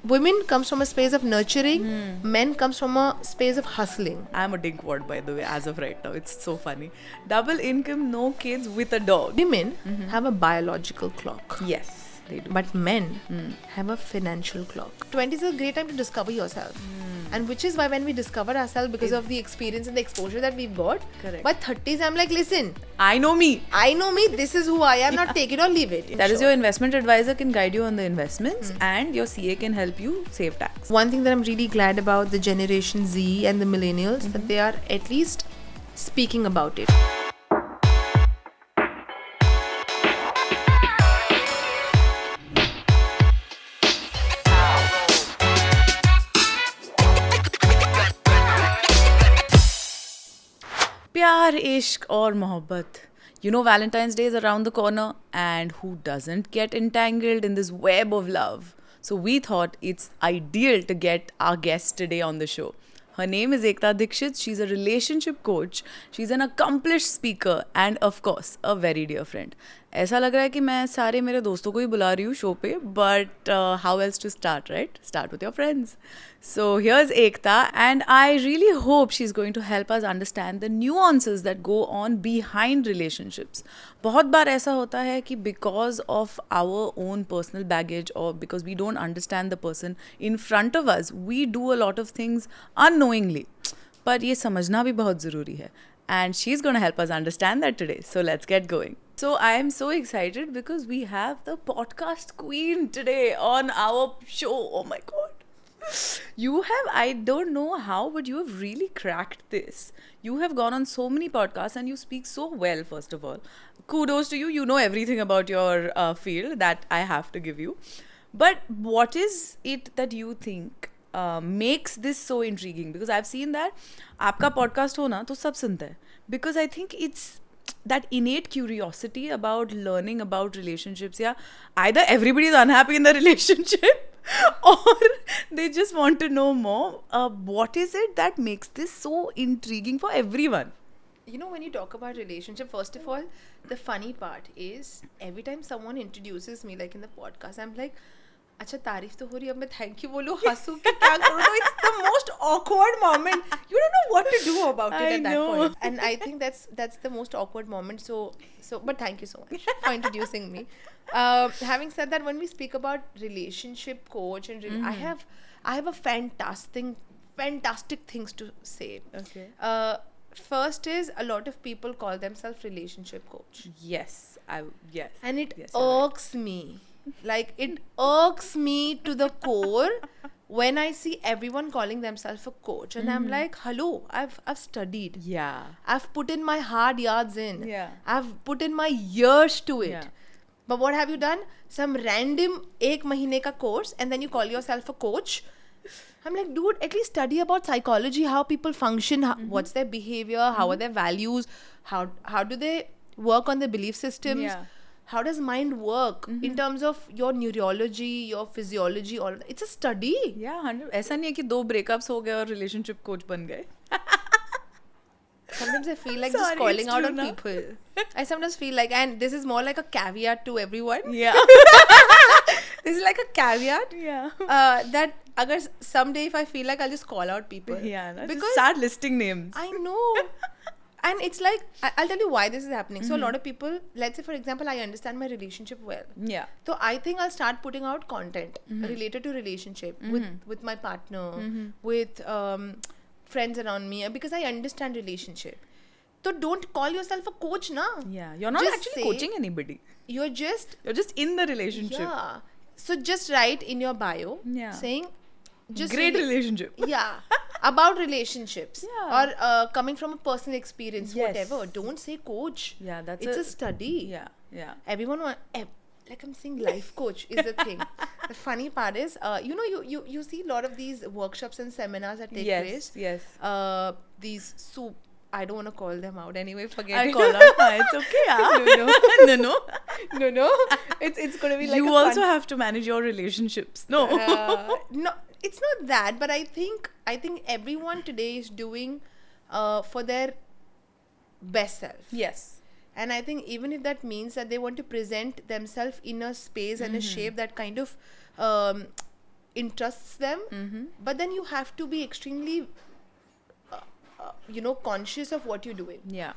women comes from a space of nurturing, men comes from a space of hustling. I'm a dinkwad, by the way, as of right now. It's so funny. Double income, no kids, with a dog. Women have a biological clock. Yes, they do. But men have a financial clock. 20s is a great time to discover yourself. And which is why when we discover ourselves because of the experience and the exposure that we've got, Correct. by 30s I'm like, listen, I know me. this is who I am, not take it or leave it. That is your investment advisor can guide you on the investments and your CA can help you save tax. One thing that I'm really glad about the Generation Z and the millennials, that they are at least speaking about it. Pyaar, ishq और मोहब्बत. You know Valentine's Day is around the corner and who doesn't get entangled in this web of love? So we thought it's ideal to get our guest today on the show. Her name is Ekta DB. She's a relationship coach. She's an accomplished speaker and of course a very dear friend. ऐसा लग रहा है कि मैं सारे मेरे दोस्तों को ही बुला रही हूँ शो पे, but how else to start, right? Start with your friends. So here's Ekta and I really hope she's going to help us understand the nuances that go on behind relationships. बहुत बार ऐसा होता है कि because of our own personal baggage or because we don't understand the person in front of us, we do a lot of things unknowingly. पर ये समझना भी बहुत ज़रूरी है. And she's going to help us understand that today. So let's get going. So I am so excited because we have the podcast queen today on our show. Oh my God. You have, I don't know how, but you have really cracked this. You have gone on so many podcasts and you speak so well, first of all. Kudos to you. You know everything about your field that I have to give you. But what is it that you think makes this so intriguing? Because I've seen that आपका podcast हो ना तो सब सुनते हैं. Because I think it's that innate curiosity about learning about relationships. Yeah, either everybody is unhappy in the relationship or they just want to know more. What is it that makes this so intriguing for everyone? You know, when you talk about relationship, first of all, the funny part is every time someone introduces me, like in the podcast, I'm like, अच्छा तारीफ तो हो रही है, अब मैं thank you बोलूँ, हंसूँ कि क्या करूँ? तो it's the most awkward moment. You don't know what to do about it at that point. And I think that's the most awkward moment. So but thank you so much for introducing me. Having said that, when we speak about relationship coach and I have a fantastic things to say. Okay. First is a lot of people call themselves relationship coach. Yes. And it irks me. Like, it irks me to the core when I see everyone calling themselves a coach. And I'm like, hello, I've studied. Yeah. I've put in my hard yards in. Yeah. I've put in my years to it. Yeah. But what have you done? Some random 1 mahine ka course and then you call yourself a coach. I'm like, dude, at least study about psychology, how people function, what's their behavior, how are their values, how do they work on their belief systems. Yeah. How does mind work in terms of your neurology, your physiology, all of that? It's a study. Yeah, 100. ऐसा नहीं है कि 2 breakups हो गए और relationship coach बन गए. Sometimes I feel like just calling out on people. I sometimes feel like, and this is more like a caveat to everyone. Yeah. This is like a caveat. Yeah. That agar someday if I feel like I'll just call out people. Yeah. Because Just start listing names. I know. And it's like, I'll tell you why this is happening. So a lot of people, let's say for example, I understand my relationship well. Yeah. So I think I'll start putting out content related to relationship with my partner, with friends around me, because I understand relationship. So don't call yourself a coach, na. Yeah. You're not Just actually say coaching anybody. You're just in the relationship. Yeah. So just write in your bio saying just great relationship. Yeah. About relationships. Yeah. Or coming from a personal experience, whatever. Don't say coach. Yeah, it's a study. Yeah. Yeah. Everyone like I'm saying life coach is the thing. The funny part is, you see a lot of these workshops and seminars that take place. Yes. These I don't want to call them out anyway. Forget I it. call out. It's okay. Yeah. No. It's gonna be like you also have to manage your relationships. No. No, it's not that. But I think everyone today is doing for their best self. Yes. And I think even if that means that they want to present themselves in a space and a shape that kind of interests them, but then you have to be extremely conscious of what you're doing. Yeah.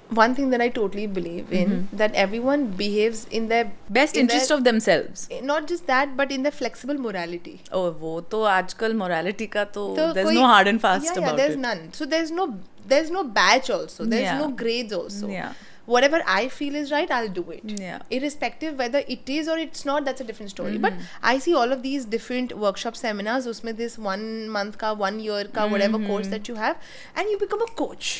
One thing that I totally believe in, that everyone behaves in their Best interest of themselves. Not just that, but in their flexible morality. Oh, वो तो आजकल morality का तो तो there's कोई- no hard and fast about there's it. none. So there's no batch also. There's Yeah. no grades also. Yeah. Whatever I feel is right, I'll do it. Yeah. Irrespective whether it is or it's not, that's a different story. But I see all of these different workshop seminars, usme this 1 month ka, 1 year ka, whatever course that you have, and you become a coach.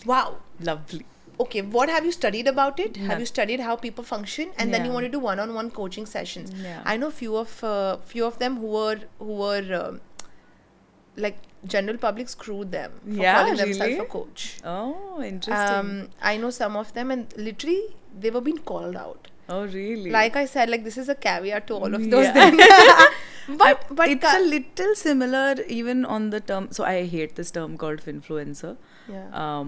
Wow. Lovely. Okay, what have you studied about it? Yeah. Have you studied how people function, and then you Yeah. want to do one-on-one coaching sessions? Yeah. I know few of them who were like general public screwed them for Yeah, calling themselves really? a coach. Oh, interesting. I know some of them, and literally they were being called out. Oh, really? Like I said, like this is a caveat to all of those Yeah. things. but it's a little similar even on the term. So I hate this term called finfluencer. yeah.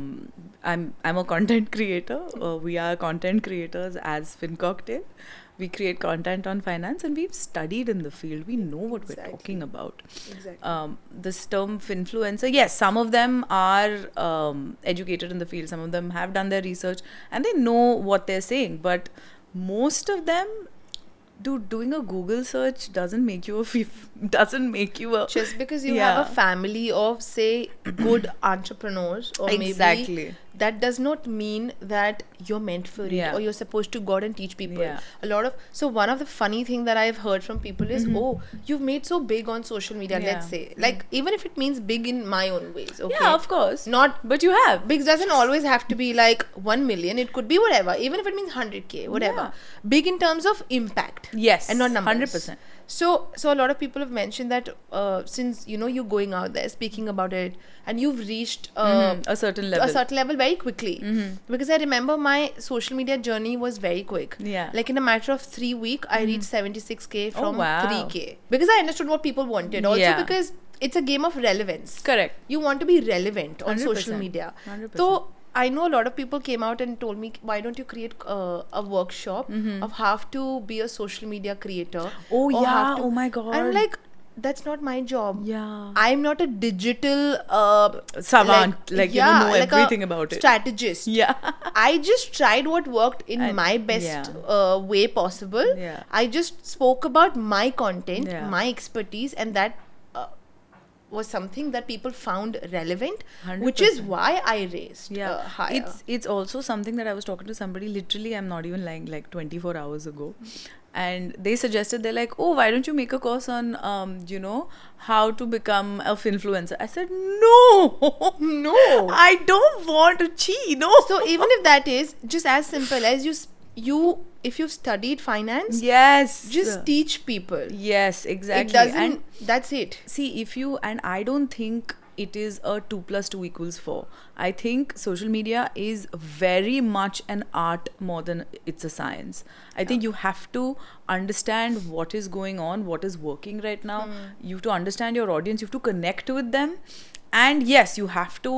I'm a content creator. We are content creators as FinCocktail. We create content on finance, and we've studied in the field. We know what we're Exactly. talking about. Exactly. This term finfluencer, yes, some of them are educated in the field. Some of them have done their research and they know what they're saying. But most of them, doing a Google search doesn't make you doesn't make you a Just because you Yeah. have a family of, say, good entrepreneurs, or Exactly. maybe that does not mean that you're meant for it, Yeah. or you're supposed to go out and teach people. Yeah. So one of the funny thing that I've heard from people is, oh, you've made so big on social media, Yeah. let's say. Like, even if it means big in my own ways, okay? Yeah, of course. Not But you have. big doesn't always have to be like 1 million. It could be whatever, even if it means 100K, whatever. Yeah. Big in terms of impact. Yes. And not numbers. 100%. So a lot of people have mentioned that since you're going out there speaking about it, and you've reached A certain level. very quickly. Because I remember my social media journey was very quick. Yeah. Like in a matter of 3 weeks, I reached 76K from wow. 3K. Because I understood what people wanted. Also Yeah. because it's a game of relevance. Correct. You want to be relevant on 100%. social media. 100%. So I know a lot of people came out and told me, why don't you create a workshop of how to be a social media creator? Oh, or yeah. how to- Oh, my God. I'm like, that's not my job. Yeah. I'm not a digital Savant, like, you know like a everything about it. Strategist. Yeah. I just tried what worked in And- my best yeah. way possible. Yeah. I just spoke about my content, Yeah. my expertise, and that was something that people found relevant, which is 100%. why I raised higher. It's also something that I was talking to somebody, literally, I'm not even lying, like 24 hours ago, and they suggested, they're like, oh, why don't you make a course on how to become a finfluencer? I said, no. No. I don't want to cheat. No. So even if that is just as simple as you if you've studied finance, Yes. just teach people. Yes, exactly. It doesn't. And That's it. see, and I don't think it is a 2 + 2 = 4. I think social media is very much an art more than it's a science. I think you have to understand what is going on, what is working right now. You have to understand your audience. You have to connect with them. And yes, you have to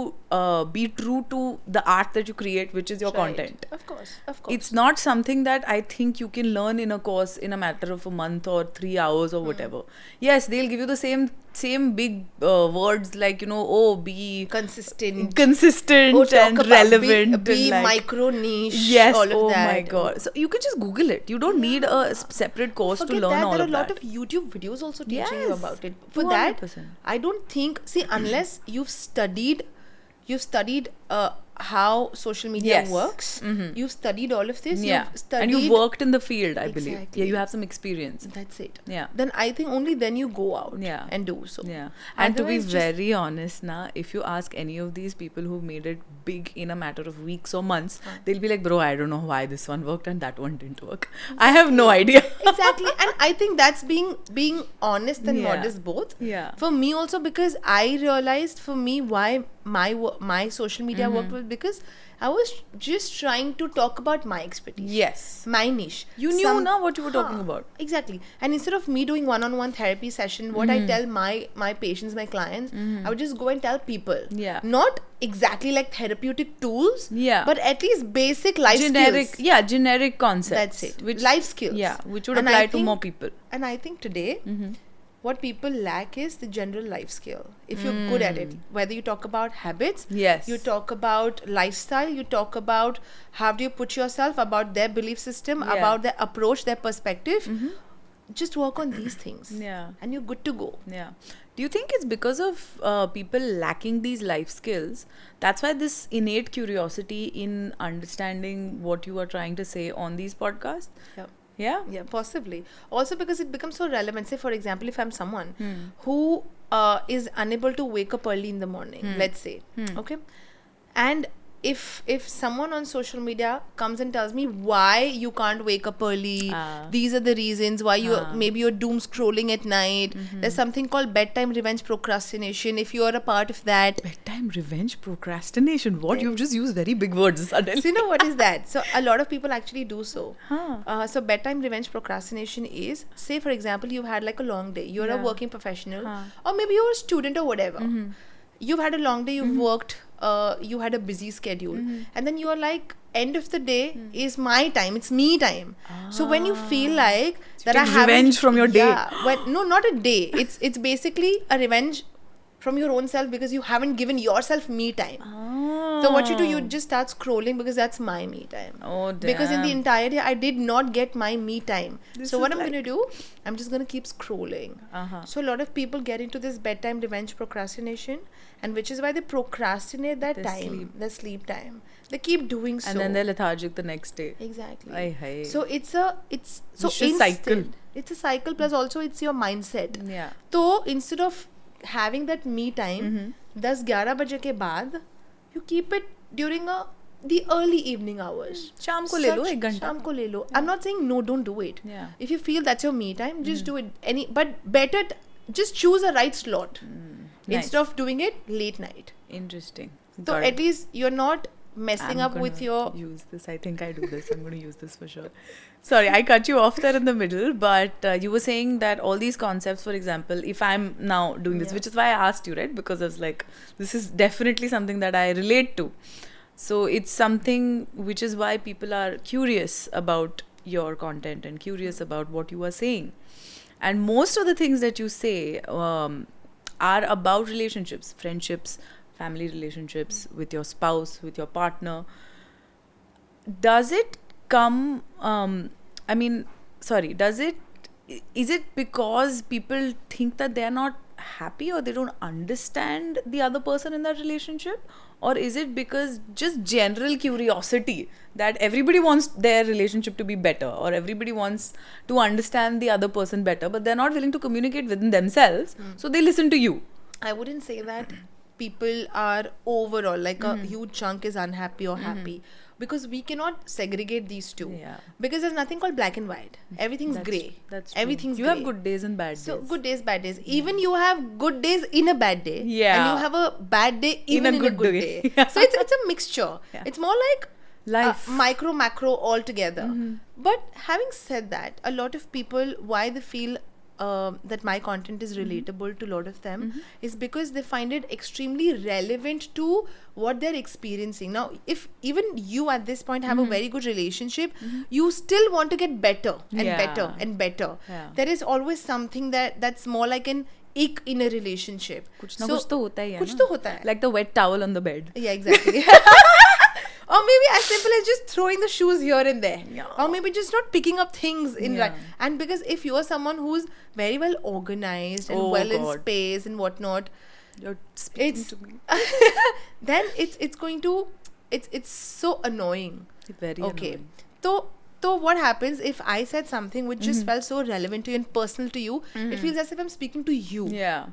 be true to the art that you create, which is your Right. content. Of course. It's not something that I think you can learn in a course in a matter of a month or 3 hours or whatever. Yes, they'll give you the same big words like, be consistent. consistent and relevant. Be and like, micro niche. yes, all of oh that. my god. So you can just Google it. You don't need a separate course Forget to learn that, all there are of a lot that. of YouTube videos also teaching you Yes, about it. For that, 200%. I don't think. See, unless you've studied how social media Yes. works. You've studied all of this. Yeah, You've studied, and you've worked in the field, I believe. Exactly. Yeah, you have some experience. That's it. Yeah. Then I think only then you go out Yeah. and do so. Yeah, and to be Otherwise, just- very honest, if you ask any of these people who made it big in a matter of weeks or months, they'll be like, bro, I don't know why this one worked and that one didn't work. I have no idea. Exactly. And I think that's being honest and Yeah. modest both. Yeah. For me also, because I realized for me why my social media worked was because I was just trying to talk about my expertise. Yes. My niche. You knew now what you were talking about. Exactly. And instead of me doing one-on-one therapy session, what I tell my patients, my clients, I would just go and tell people. Yeah. Not exactly like therapeutic tools. Yeah. But at least basic life skills. Generic concepts. That's it. Which, Life skills. Yeah, which would And apply I to think- more people. And I think today, what people lack is the general life skill. If you're good at it, whether you talk about habits, Yes. you talk about lifestyle, you talk about how do you put yourself, about their belief system, Yeah. about their approach, their perspective, just work on these things. Yeah. And you're good to go. Yeah. Do you think it's because of people lacking these life skills? That's why this innate curiosity in understanding what you are trying to say on these podcasts? Yeah. Yeah? Yeah, possibly. Also because it becomes so relevant. Say, for example, if I'm someone who is unable to wake up early in the morning, let's say, okay? And if someone on social media comes and tells me why you can't wake up early, these are the reasons why maybe you're doom scrolling at night, there's something called bedtime revenge procrastination. If you're a part of that, Bedtime revenge procrastination. What? You've just used very big words suddenly. so you know what is that? So a lot of people actually do so. So bedtime revenge procrastination is, say for example, you've had like a long day. You're a working professional, or maybe you're a student or whatever. You've had a long day. You've worked. You had a busy schedule, and then you're like, end of the day is my time. It's me time. So when you feel like that, I take have revenge from your day. No, not a day. It's basically a revenge from your own self because you haven't given yourself me time. So what you do, you just start scrolling because that's my me time. Oh, damn. Because in the entire day, I did not get my me time. This So what is I'm like- going to do, I'm just going to keep scrolling. So a lot of people get into this bedtime revenge procrastination, and which is why they procrastinate that Their time, sleep. their sleep time. They keep doing so. And then they're lethargic the next day. Exactly. Aye. So it's so Vicious cycle. instant. It's a cycle, plus also it's your mindset. Yeah. So instead of having that me time, 10-11 baje ke baad, you keep it during the early evening hours. शाम को ले लो, एक घंटा. शाम को ले लो. I'm not saying no, don't do it. Yeah. If you feel that's your me time, just do it. But better just choose a right slot instead of doing it late night. Interesting. So Got at it. least you're not messing up with your. Use this. I think I do this. I'm going to use this for sure. Sorry, I cut you off there in the middle, but you were saying that all these concepts, for example, if I'm now doing this, Yeah. which is why I asked you, right? Because I was like, this is definitely something that I relate to. So it's something which is why people are curious about your content and curious about what you are saying. And most of the things that you say are about relationships, friendships, family relationships, with your spouse, with your partner. Does it come, is it because people think that they're not happy or they don't understand the other person in that relationship? Or is it because just general curiosity that everybody wants their relationship to be better, or everybody wants to understand the other person better, but they're not willing to communicate within themselves, so they listen to you? I wouldn't say that people are overall like a huge chunk is unhappy or happy, because we cannot segregate these two. Yeah. Because there's nothing called black and white. Everything's grey. That's true. Everything's you grey. have good days and bad days. So good days, bad days. Even you have good days in a bad day. Yeah. And you have a bad day even in a good day. So it's a mixture. Yeah. It's more like Life. micro, macro all together. But having said that, a lot of people, why they feel that my content is relatable to a lot of them is because they find it extremely relevant to what they're experiencing. Now, if even you at this point have a very good relationship, you still want to get better and Yeah. better and better. Yeah. There is always something that's more like an ick in a relationship. कुछ ना कुछ तो होता ही है कुछ ना? तो होता है. Like the wet towel on the bed. Yeah, exactly. Or maybe as simple as just throwing the shoes here and there. Yeah. Or maybe just not picking up things in Yeah. right. And because if you're someone who's very well organized and Oh, well in God. space and whatnot, You're speaking it's to me. then it's going to it's so annoying. Very Okay. annoying. So what happens if I said something which just felt so relevant to you and personal to you? It feels as if I'm speaking to you. Yeah.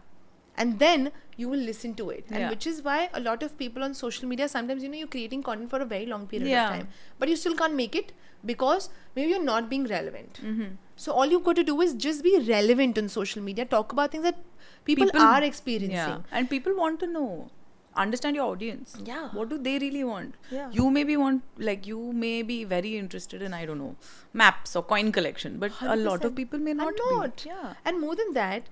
And then you will listen to it. And Yeah. which is why a lot of people on social media, sometimes you're creating content for a very long period Yeah. of time, but you still can't make it because maybe you're not being relevant. So all you got to do is just be relevant on social media, talk about things that people are experiencing. Yeah. And people want to know. Understand your audience. Yeah. What do they really want? Yeah. You may be very interested in, I don't know, maps or coin collection, but a lot of 100%. people may not be. Yeah. And more than that,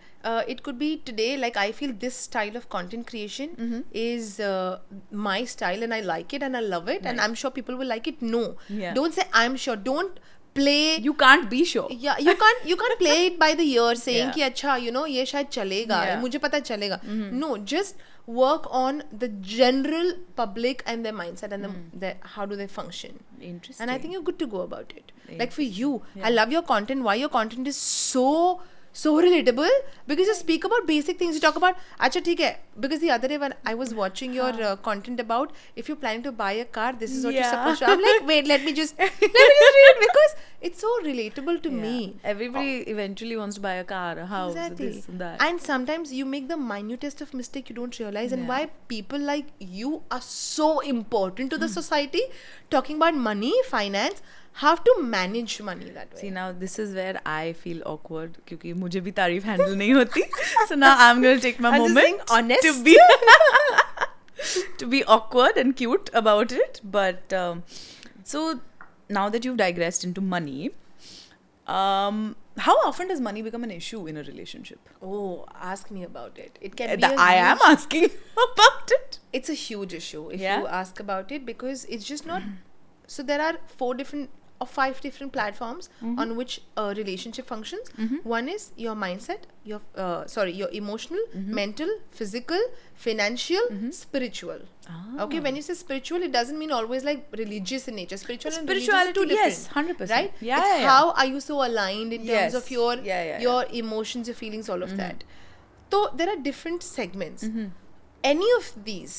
it could be today, like I feel this style of content creation is my style and I like it and I love it and I'm sure people will like it. No. Yeah. Don't say I'm sure. Don't play. You can't be sure. Yeah, you can't play it by the ear saying Yeah. कि अच्छा ये शायद चलेगा, Yeah. मुझे पता चलेगा. No, just work on the general public and their mindset and their how do they function. Interesting. And I think you're good to go about it. Like for you, I love your content. Why your content is so relatable, because you speak about basic things. You talk about acha theek hai, because the other day when I was watching your content about if you're planning to buy a car, this is what you're supposed to. I'm like, wait, let me just read it, because it's so relatable to me. Everybody eventually wants to buy a car, a house, Exactly. this and that. And sometimes you make the minutest of mistake you don't realize, and why people like you are so important to the society, talking about money, finance, how to manage money that way. See, now this is where I feel awkward क्योंकि मुझे भी तारीफ handle नहीं होती. So now I'm going to take my I'm just moment being honest. to be awkward and cute about it. But so now that you've digressed into money, how often does money become an issue in a relationship? Oh, ask me about it. It can be I am asking about it. It's a huge issue if you ask about it, because it's just not. So there are 4 different or 5 different platforms on which a relationship functions. One is your mindset, your emotional, mental, physical, financial, spiritual. Okay, when you say spiritual, it doesn't mean always like religious in nature. Spiritual and religious are 2 different. Yes, 100%. Right? Yeah, it's yeah. how are you so aligned in terms of your Yeah. emotions, your feelings, all of that. So there are different segments. Any of these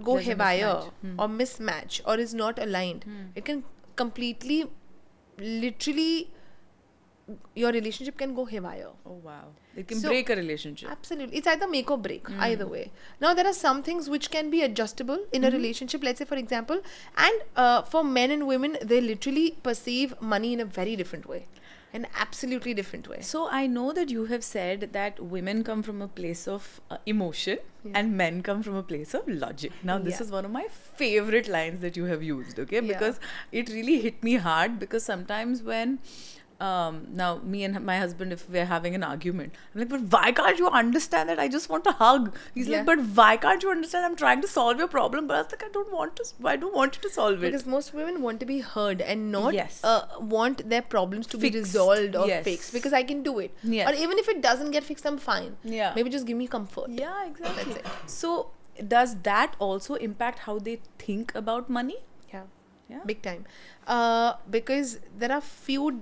go There's a haywire mismatch. or mismatch or is not aligned, it can completely, literally, your relationship can go haywire. Oh wow. It can So- break a relationship. Absolutely. It's either make or break, either way. Now, there are some things which can be adjustable in a relationship, let's say, for example, and for men and women, they literally perceive money in a very different way. An absolutely different way. So I know that you have said that women come from a place of emotion and men come from a place of logic. Now this is one of my favorite lines that you have used, okay? Because it really hit me hard, because sometimes when now me and my husband, if we're having an argument, I'm like, but why can't you understand that I just want a hug? He's like, but why can't you understand I'm trying to solve your problem? But I was like, I don't want you to solve it. Because most women want to be heard and not want their problems to Fixed. be resolved or Yes. fixed, because I can do it. Yes. Or even if it doesn't get fixed, I'm fine. Yeah. Maybe just give me comfort. Yeah, exactly. That's it. So does that also impact how they think about money? Yeah. Big time. Because there are few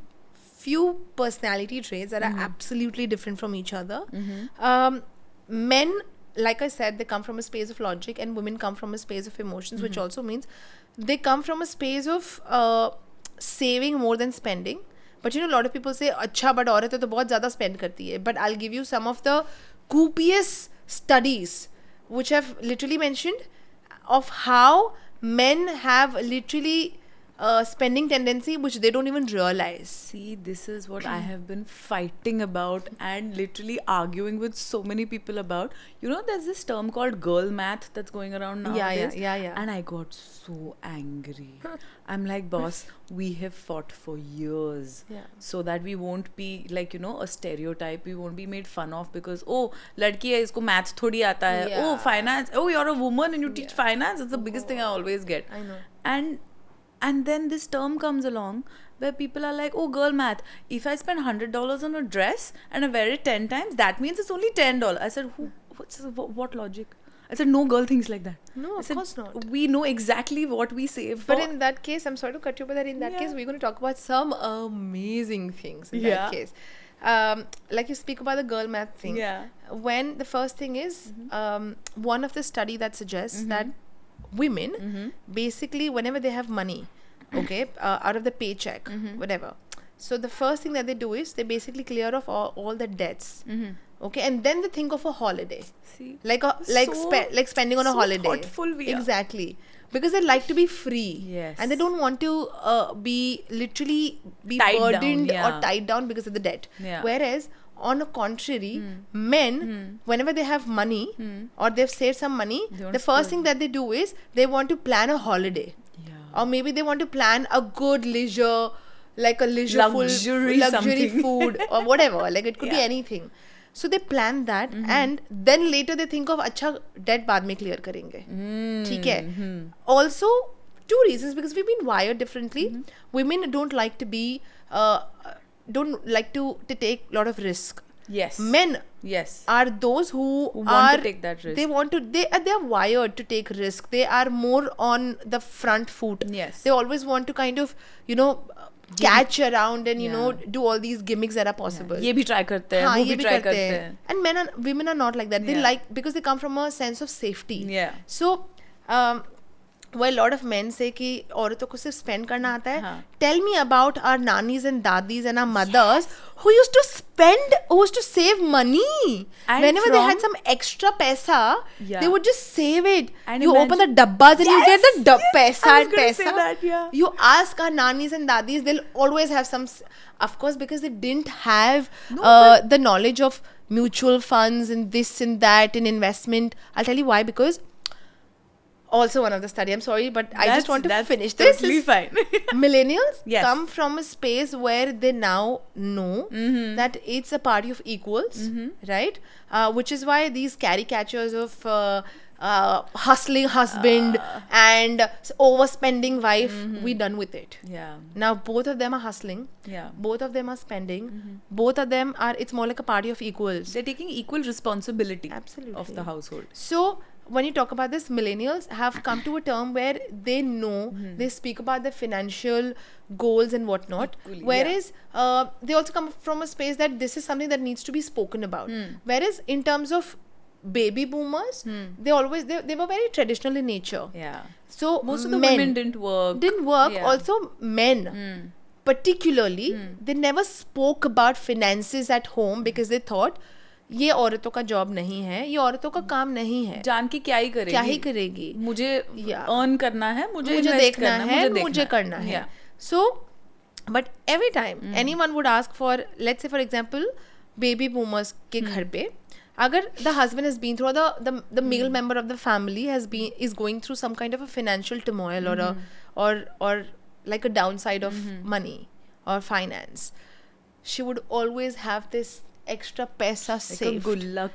personality traits that are absolutely different from each other. Men, like I said, they come from a space of logic, and women come from a space of emotions, which also means they come from a space of saving more than spending. But you know, a lot of people say, अच्छा, but औरत है तो बहुत ज़्यादा spend करती है. But I'll give you some of the copious studies which have literally mentioned of how men have literally spending tendency which they don't even realize. See, this is what I have been fighting about and literally arguing with so many people about. You know, there's this term called girl math that's going around nowadays. Yeah. And I got so angry. I'm like, boss, we have fought for years so that we won't be like, you know, a stereotype. We won't be made fun of because, oh, ladki hai, isko math thodi aata hai. Oh, finance. Oh, you're a woman and you teach finance. It's the biggest thing I always get. I know. And then this term comes along where people are like, oh, girl math. If I spend $100 on a dress and I wear it 10 times, that means it's only $10. I said, what logic? I said, no girl thinks like that. No, of course not. We know exactly what we save for. But in that case, I'm sorry to cut you, but in that case, we're going to talk about some amazing things in that case. Like you speak about the girl math thing. Yeah. When the first thing is, one of the study that suggests that women, basically, whenever they have money, okay, out of the paycheck, whatever. So the first thing that they do is they basically clear off all the debts. Okay, and then they think of a holiday. See, like spending on a holiday. Thoughtful we are. Exactly. Because they like to be free. Yes. And they don't want to be Tied burdened down, or tied down because of the debt. Yeah. Whereas, on the contrary, men, whenever they have money or they've saved some money, the first thing that they do is they want to plan a holiday. Yeah. Or maybe they want to plan a good leisure, like a luxury something. food or whatever. Like it could be anything. So they plan that and then later they think of अच्छा debt बाद में clear करेंगे. ठीक है. Also, two reasons, because we've been wired differently. Women don't like to be don't like to take a lot of risk. Yes. Men Yes. are those who want to take that risk. They want to. They are wired to take risk. They are more on the front foot. Yes. They always want to kind of catch around and do all these gimmicks that are possible. ये भी try करते हैं, वो भी try करते हैं. And women are not like that. They like, because they come from a sense of safety. Yeah. So well, a lot of men say कि औरतों को सिर्फ spend करना आता है. Tell me about our nannies and dadis and our mothers who used to save money. And whenever they had some extra paisa, they would just save it. And you open the dabbas and you get the paisa and paisa. You ask our nannies and dadis, they'll always have some, of course, because they didn't have the knowledge of mutual funds and this and that and investment. I'll tell you why, because also one of the study, I'm sorry, but I just want to finish this. That's totally fine. Millennials come from a space where they now know that it's a party of equals, right? Which is why these caricatures of hustling husband and overspending wife, we done with it. Yeah. Now both of them are hustling. Yeah. Both of them are spending. Both of them are, it's more like a party of equals. They're taking equal responsibility. Absolutely. Of the household. So when you talk about this, millennials have come to a term where they know, they speak about their financial goals and whatnot. Equally, whereas they also come from a space that this is something that needs to be spoken about. Whereas in terms of baby boomers, they were very traditional in nature. Yeah. So most of the women didn't work. Yeah. Also men, particularly, they never spoke about finances at home because they thought, ये औरतों का job नहीं है, ये औरतों का काम नहीं है, जान के क्या ही करेगी, मुझे अर्न करना है, मुझे देखना है, मुझे करना है. So but every time anyone would ask for, let's say for example baby boomers के घर पे, अगर the husband has been through, the male member of the family is going through some kind of a financial turmoil or like a downside of money or finance, she would always have this extra पैसा saved,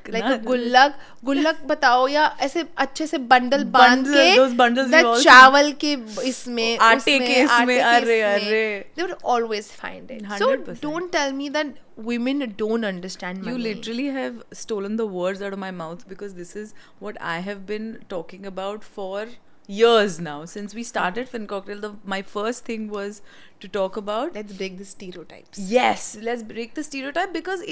like a गुल्लक बताओ, या ऐसे अच्छे से bundle बांध के चावल के इसमें, आटे के इसमें, अरे they would always find it. 100%. So don't tell me that women don't understand money. You literally have stolen the words out of my mouth, because this is what I have been talking about for years now. Since we started FinCocktail, my first thing was to talk about, let's break the stereotypes. Yes, let's break the stereotype, because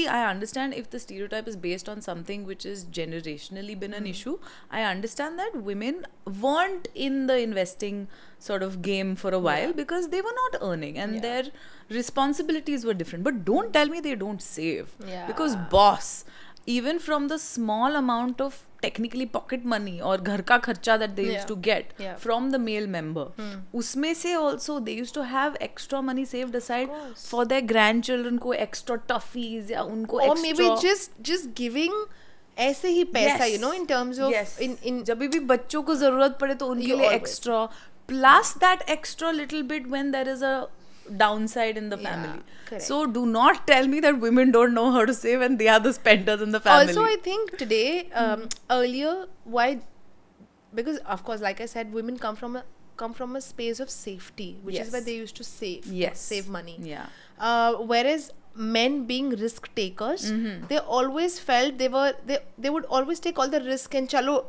I understand if the stereotype is based on something which is generationally been an issue. I understand that women weren't in the investing sort of game for a while because they were not earning and their responsibilities were different. But don't tell me they don't save, because boss, even from the small amount of technically pocket money or घर का खर्चा that they used to get from the male member, उसमें से also they used to have extra money saved aside for their grandchildren को extra toffees या उनको or extra, maybe just giving ऐसे ही पैसा, you know, in terms of in जब भी बच्चों को जरूरत पड़े तो उनके लिए extra, plus that extra little bit when there is a downside in the family. So do not tell me that women don't know how to save and they are the spenders in the family. Also I think today earlier, why, because of course like I said, women come from a space of safety, which is where they used to save money. Whereas men being risk takers, they always felt they would always take all the risk and चलो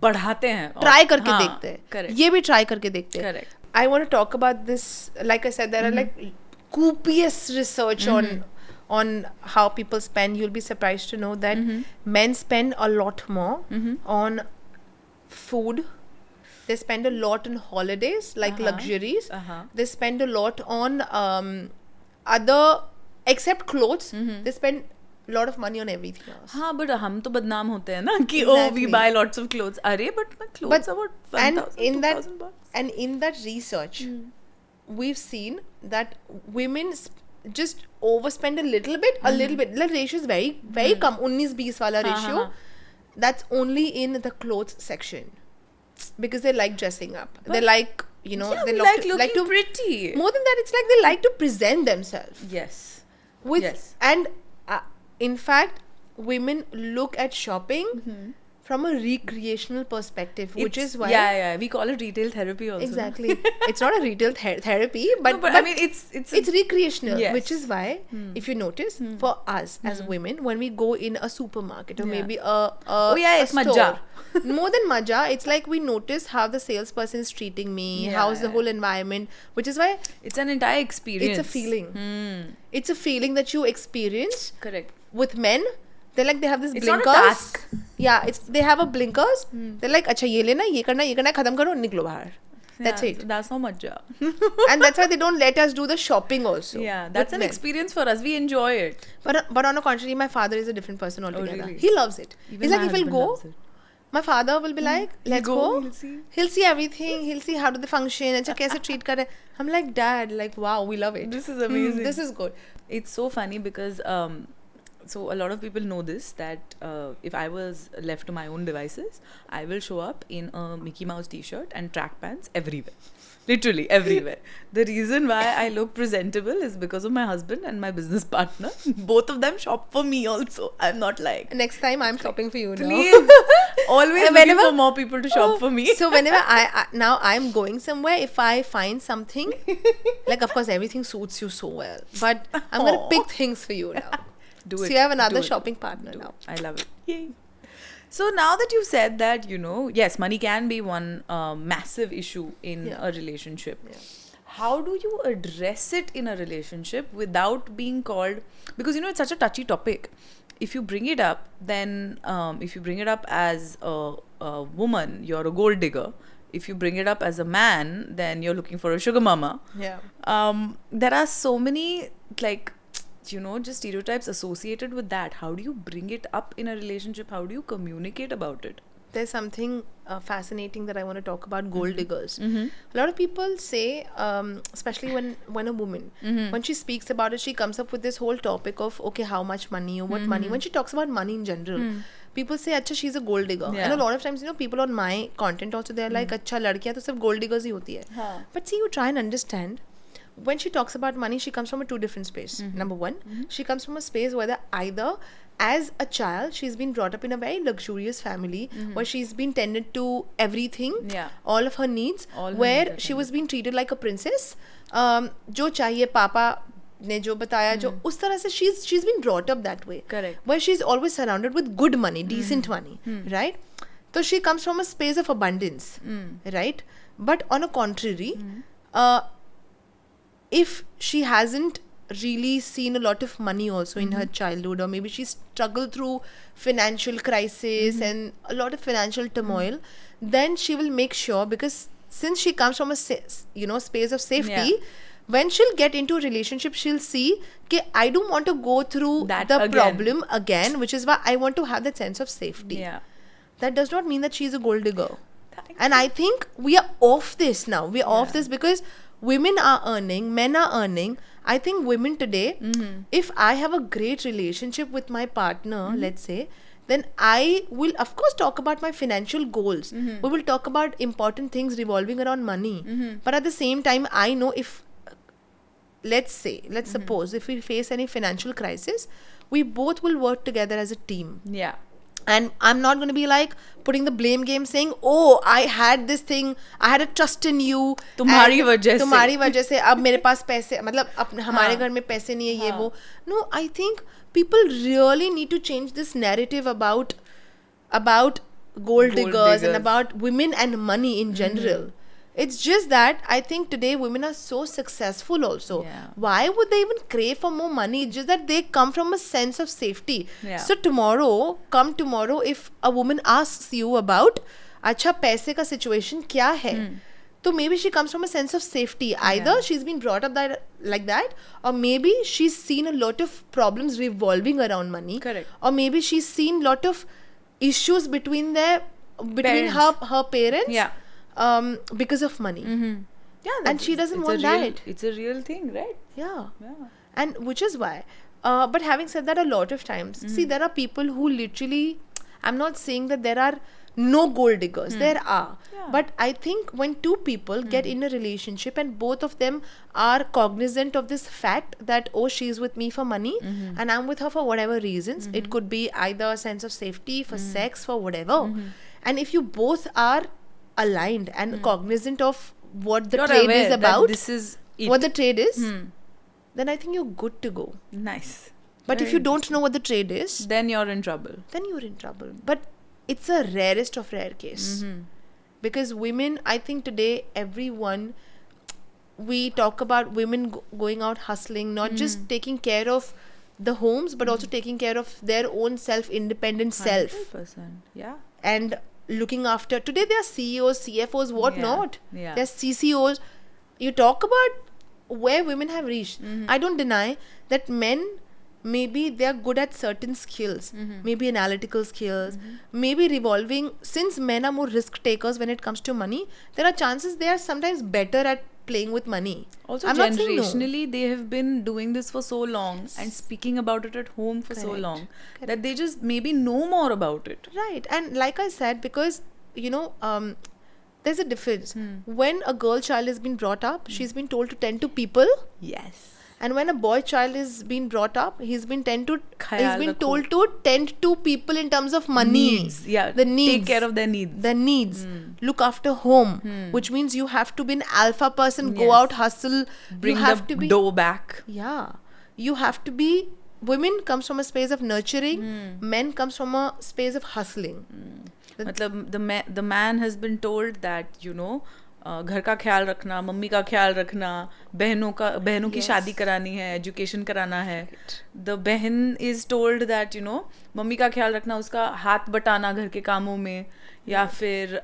बढ़ाते हैं, try करके देखते हैं, ये भी try करके देखते हैं. Correct. I want to talk about this. Like I said, there are like copious research on how people spend. You'll be surprised to know that men spend a lot more on food. They spend a lot on holidays, like luxuries. They spend a lot on other, except clothes. They spend a lot of money on everything else. हाँ, but हम तो बदनाम होते हैं ना कि oh we buy lots of clothes. अरे but my clothes are about 1,000, 2,000 bucks. And in that research, we've seen that women just overspend a little bit. The ratio is very, very come 19-20 wala ratio. That's only in the clothes section, because they like dressing up. But they like, you know, they like to pretty. More than that, it's like they like to present themselves. Yes. And in fact, women look at shopping from a recreational perspective, which is why we call it retail therapy also. exactly it's not a retail therapy, but, but I mean it's recreational, Yes. which is why if you notice for us as women, when we go in a supermarket or maybe it's store, majja. more than majja, it's like we notice how the salesperson is treating me, how's the whole environment, which is why It's an entire experience. it's a feeling. It's a feeling that you experience. Correct. With men, they're like, they have this It's blinkers. not a task. Yeah, they have a blinkers. They're like, अच्छा ये लेना, ये करना, खत्म करो, निकलो बाहर. That's it. That's not much. And that's why they don't let us do the shopping also. Yeah, that's an experience for us. We enjoy it. But on the contrary, my father is a different person altogether. really? He loves it. Even He's like, my if we'll husband go, loves it. my father will be like, let's go. He'll see. Everything. He'll see how do they function. अच्छा कैसे treat कर रहे. I'm like, Dad, like, wow, we love it. This is amazing. This is good. It's so funny because so a lot of people know this, that if I was left to my own devices, I will show up in a Mickey Mouse t-shirt and track pants everywhere. Literally everywhere. The reason why I look presentable is because of my husband and my business partner. Both of them shop for me also. I'm not like, Next time I'm shopping for you now. please. Always looking for more people to shop for me. So whenever now I'm going somewhere, if I find something, like of course everything suits you so well, but I'm going to pick things for you now. Do So it. you have another Do it. shopping partner now. I love it. Yay. So now that you've said that, yes, money can be one massive issue in a relationship. Yeah. How do you address it in a relationship without being called, because it's such a touchy topic. If you bring it up, then if you bring it up as a woman, you're a gold digger. If you bring it up as a man, then you're looking for a sugar mama. Yeah. There are so many just stereotypes associated with that. How do you bring it up in a relationship? How do you communicate about it? There's something fascinating that I want to talk about gold diggers. A lot of people say, especially when a woman, when she speaks about it, she comes up with this whole topic of, okay, how much money or what money. When she talks about money in general, people say, acha, she's a gold digger. Yeah. And a lot of times, people on my content also, they're like, acha, ladkiyan to sab gold diggers hi hoti hai. But see, you try and understand. When she talks about money, she comes from a two different space. Number one, she comes from a space where either as a child, she's been brought up in a very luxurious family where she's been tended to everything, all of her needs, where she was being treated like a princess. Jo chahiye papa ne jo bataya, jo us tarah se she's been brought up that way. Correct. Where she's always surrounded with good money, decent money, right? So she comes from a space of abundance, right? But on a contrary, if she hasn't really seen a lot of money also in her childhood, or maybe she struggled through financial crisis and a lot of financial turmoil, then she will make sure, because since she comes from a space of safety, when she'll get into a relationship, she'll see that I don't want to go through that the again. problem again, which is why I want to have that sense of safety. That does not mean that she's a gold digger. And I think we are off this now. We are off this because women are earning, men are earning. I think women today, if I have a great relationship with my partner, let's say, then I will of course talk about my financial goals. We will talk about important things revolving around money. But at the same time, I know if, let's suppose if we face any financial crisis, we both will work together as a team. Yeah. And I'm not going to be like putting the blame game saying, oh, I had this thing, I had a trust in you. तुम्हारी वजह से अब मेरे पास पैसे, मतलब हमारे घर में पैसे नहीं है ये वो. No, I think people really need to change this narrative about gold diggers and about women and money in general. It's just that I think today women are so successful also. Why would they even crave for more money? It's just that they come from a sense of safety. So tomorrow, if a woman asks you about, अच्छा पैसे का situation क्या है? So maybe she comes from a sense of safety. Either she's been brought up like that, or maybe she's seen a lot of problems revolving around money. Correct. Or maybe she's seen lot of issues between her parents. Yeah. Because of money. Yeah, and she doesn't want that. It's a real thing, right? Yeah. And which is why. But having said that, a lot of times, see, there are people who literally, I'm not saying that there are no gold diggers. There are. Yeah. But I think when two people get in a relationship and both of them are cognizant of this fact that, oh, she's with me for money and I'm with her for whatever reasons. It could be either a sense of safety, for sex, for whatever. And if you both are aligned and cognizant of what the You're trade aware is that about, this is it. what the trade is, then I think you're good to go. Nice. But if Very you don't know what the trade is, then you're in trouble. then you're in trouble. But it's a rarest of rare case. Because women, I think today, everyone, we talk about women going out hustling, not just taking care of the homes, but also taking care of their own self-independent self. 100%. Yeah. And looking after, today there are CEOs, CFOs, what not. Yeah. There's CCOs. You talk about where women have reached. I don't deny that men, maybe they are good at certain skills, maybe analytical skills, maybe revolving. Since men are more risk takers when it comes to money, there are chances they are sometimes better at playing with money. Also, I'm not saying no. generationally, they have been doing this for so long and speaking about it at home for so Correct. long that they just maybe know more about it. Right. And like I said, because, there's a difference. When a girl child has been brought up, she's been told to tend to people. Yes. And when a boy child is being brought up, he's been told rakho. to tend to people in terms of money. Needs. Yeah. The needs. Take care of their needs. The needs. Look after home. Which means you have to be an alpha person, go Yes. out, hustle. Bring you have the to be, dough back. Yeah. You have to be, women comes from a space of nurturing. Men comes from a space of hustling. मतलब the man has been told that घर का ख्याल रखना, mummy का ख्याल रखना, बहनों की शादी करानी है, एजुकेशन कराना है. The बहन is told that मम्मी का ख्याल रखना, उसका हाथ बटाना घर के कामों में, या फिर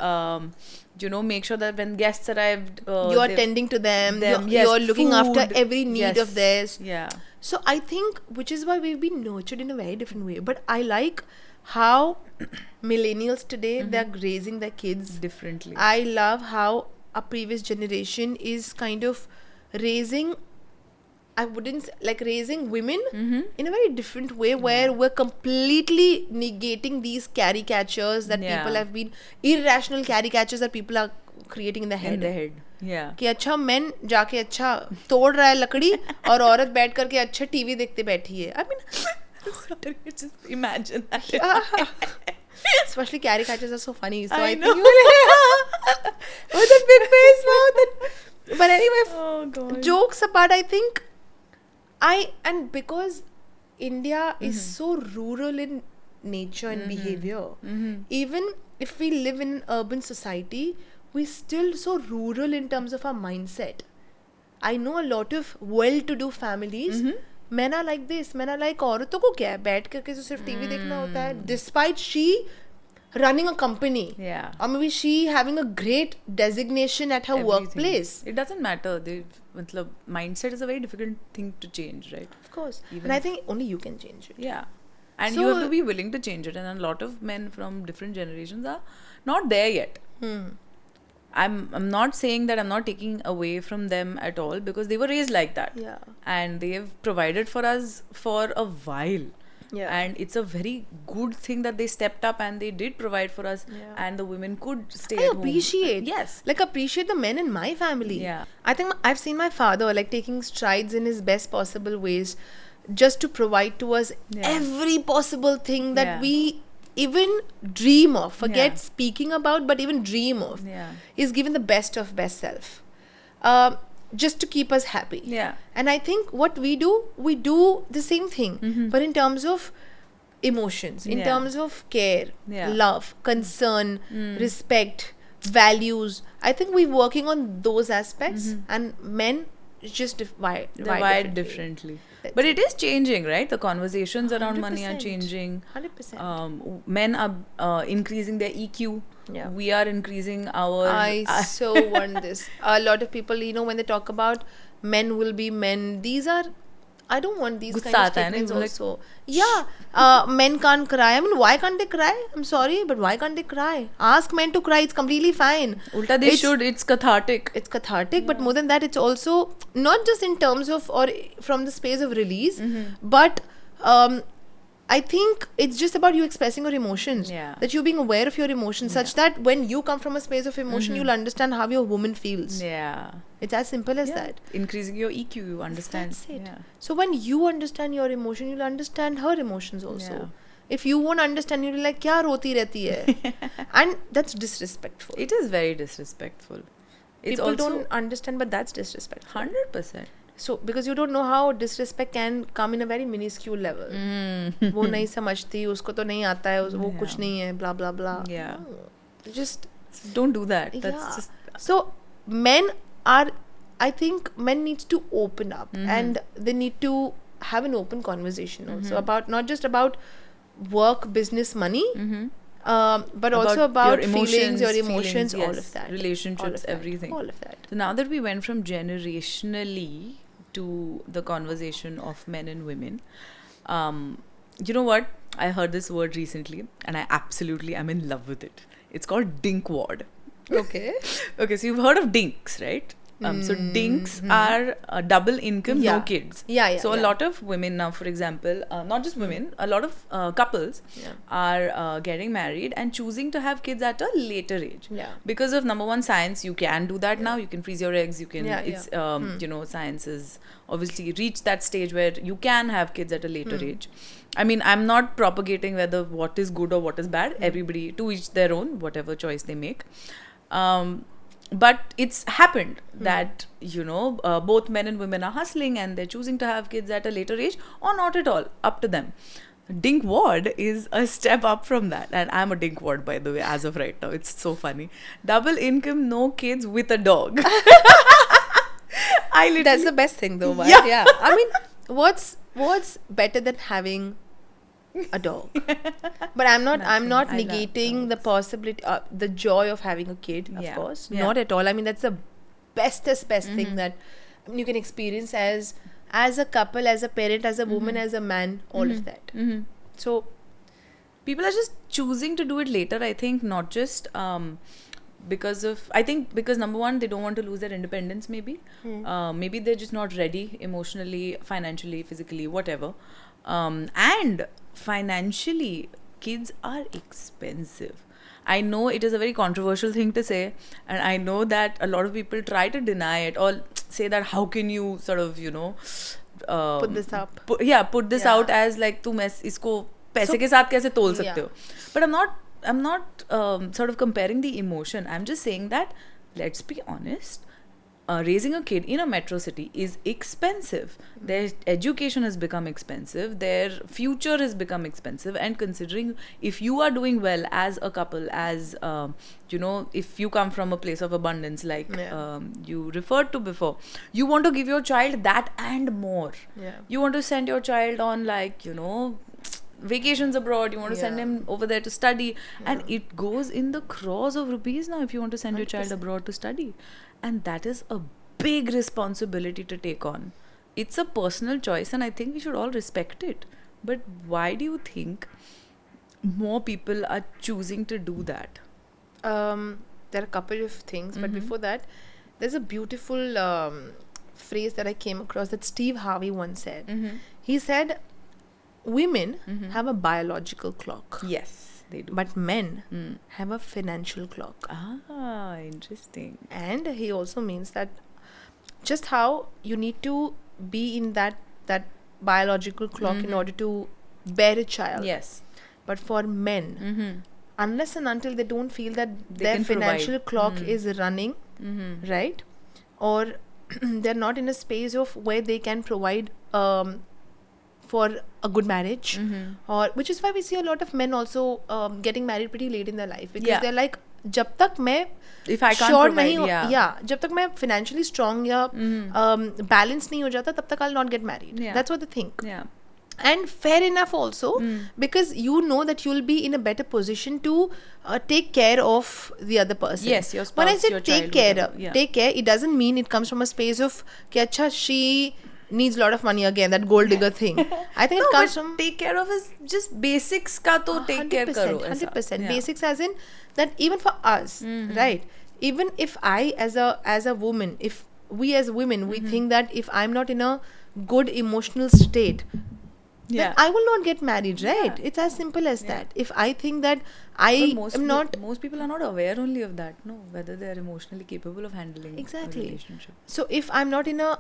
make sure that when guests arrived, you are tending to them, yes, you're looking food, after every need yes, of theirs. Yeah. So I think, which is why we've been nurtured in a very different way. But I like how millennials today, they're raising their kids Differently. I love how a previous generation is kind of raising, I wouldn't like raising women in a very different way, where we're completely negating these caricatures that people have been, irrational caricatures that people are creating in the head. In the head. Yeah. कि अच्छा men जाके अच्छा तोड़ रहा है लकड़ी और औरत बैठ करके अच्छा टीवी देखते बैठी है. I mean, sorry, just imagine that. Especially caricatures are so funny. So I I know. think with a big face mouth. But anyway, Oh God. jokes apart, I think and because India is so rural in nature and behavior, even if we live in an urban society, we're still so rural in terms of our mindset. I know a lot of well-to-do families. Men are like this. Men are like, औरतों को क्या है, बैठ करके तो सिर्फ TV देखना होता है. Despite she running a company, or maybe she having a great designation at her workplace. It doesn't matter. Mindset is a very difficult thing to change, right? Of course. Even And I think only you can change it. Yeah. And So- you have to be willing to change it. And a lot of men from different generations are not there yet. I'm not saying that I'm not taking away from them at all, because they were raised like that. Yeah. And they have provided for us for a while. Yeah. And it's a very good thing that they stepped up and they did provide for us, and the women could stay I at home. appreciate. Yes. Like, appreciate the men in my family. Yeah. I think I've seen my father like taking strides in his best possible ways just to provide to us every possible thing that we even dream of. Forget speaking about, but even dream of. Yeah. Is given the best of best self. Just to keep us happy. Yeah. And I think what we do the same thing, but in terms of emotions, in terms of care, love, concern, respect, values. I think we're working on those aspects, and men just wired differently. But it is changing, right? The conversations around money are 100%. changing. 100%. Men are increasing their EQ. Yeah. We are increasing our... I so want this. A lot of people, when they talk about men will be men, these are, I don't want these kind of statements also. Men can't cry. I mean, why can't they cry? I'm sorry, but why can't they cry? Ask men to cry. It's completely fine. Ulta, they should. It's cathartic. It's cathartic, but more than that, it's also not just in terms of or from the space of release, but I think it's just about you expressing your emotions. Yeah. That you being aware of your emotions, such that when you come from a space of emotion, you'll understand how your woman feels. Yeah. It's as simple as Yeah. that. Increasing your EQ, you understand. That's it. Yeah. So when you understand your emotion, you'll understand her emotions also. Yeah. If you won't understand, you'll be like, kya roti rehti hai? And that's disrespectful. It is very disrespectful. It's People also don't understand, but that's disrespectful. 100%. So because you don't know how disrespect can come in a very minuscule level. वो नहीं समझती, उसको तो नहीं आता है, वो कुछ नहीं है, blah blah blah. Yeah. No. Just Don't do that. That's yeah. just. So men are, I think men needs to open up and they need to have an open conversation also about not just about work, business, money, but also about your feelings, your feelings, emotions, all yes, of that. relationships, All of that. everything. All of that. So now that we went from generationally to the conversation of men and women, you know what? I heard this word recently and I absolutely am in love with it. It's called DINKWAD. Okay. Okay, so you've heard of DINKs, right? So DINKs are double income, no kids. Yeah. So a lot of women now, for example, not just women, a lot of couples are getting married and choosing to have kids at a later age. Yeah. Because of number one, science, you can do that now. You can freeze your eggs. You can. Yeah, It's you know, science has obviously reached that stage where you can have kids at a later age. I mean, I'm not propagating whether what is good or what is bad. Everybody to each their own, whatever choice they make. But it's happened that, you know, both men and women are hustling and they're choosing to have kids at a later age or not at all, up to them. DINKWAD is a step up from that. And I'm a DINKWAD, by the way, as of right now. It's so funny. Double income, no kids with a dog. That's the best thing though. Right? Yeah. I mean, what's better than having a dog? But I'm not I love negating the possibility, the joy of having a kid, of course. Yeah. Not at all. I mean, that's the best thing that you can experience as a couple, as a parent, as a woman, as a man, all of that. So people are just choosing to do it later, I think, not just because number one, they don't want to lose their independence, maybe. Maybe they're just not ready emotionally, financially, physically, whatever. And financially, kids are expensive. I know it is a very controversial thing to say, and I know that a lot of people try to deny it or say that how can you sort of, you know, put this up. Put this out as like तुम इसको पैसे के साथ कैसे तोल सकते हो. But I'm not sort of comparing the emotion. I'm just saying that, let's be honest, raising a kid in a metro city is expensive. Their education has become expensive. Their future has become expensive. And considering if you are doing well as a couple, as you know, if you come from a place of abundance, like you referred to before, you want to give your child that and more. Yeah. You want to send your child on, like, you know, vacations abroad. You want to send him over there to study, and it goes in the crores of rupees now if you want to send your child abroad to study. And that is a big responsibility to take on. It's a personal choice, and I think we should all respect it. But why do you think more people are choosing to do that? There are a couple of things, but before that, there's a beautiful phrase that I came across that Steve Harvey once said. He said, women have a biological clock. Yes, they do. But men have a financial clock. Ah, interesting. And he also means that just how you need to be in that biological clock in order to bear a child. Yes. But for men, unless and until they don't feel that their can financial provide. clock is running, right? Or they're not in a space of where they can provide for a good marriage, or which is why we see a lot of men also getting married pretty late in their life, because they're like, जब तक मैं if I can't sure provide, नहीं जब तक मैं financially strong या balance नहीं हो जाता, तब तक I'll not get married. That's what they think. And fair enough also, because you know that you'll be in a better position to take care of the other person. Yes, your spouse, when I say your take child, care, take care, it doesn't mean it comes from a space of कि अच्छा she needs a lot of money again, that gold digger thing. I think it comes from take care of is just basics का तो take care करो. 100%. Basics as in that even for us, right? Even if I as a woman, if we as women, we think that if I'm not in a good emotional state, Yeah. then I will not get married, right? It's as simple as that. If I think that I But am not most people are not aware only of that, no, whether they are emotionally capable of handling exactly, a relationship. so if I'm not in a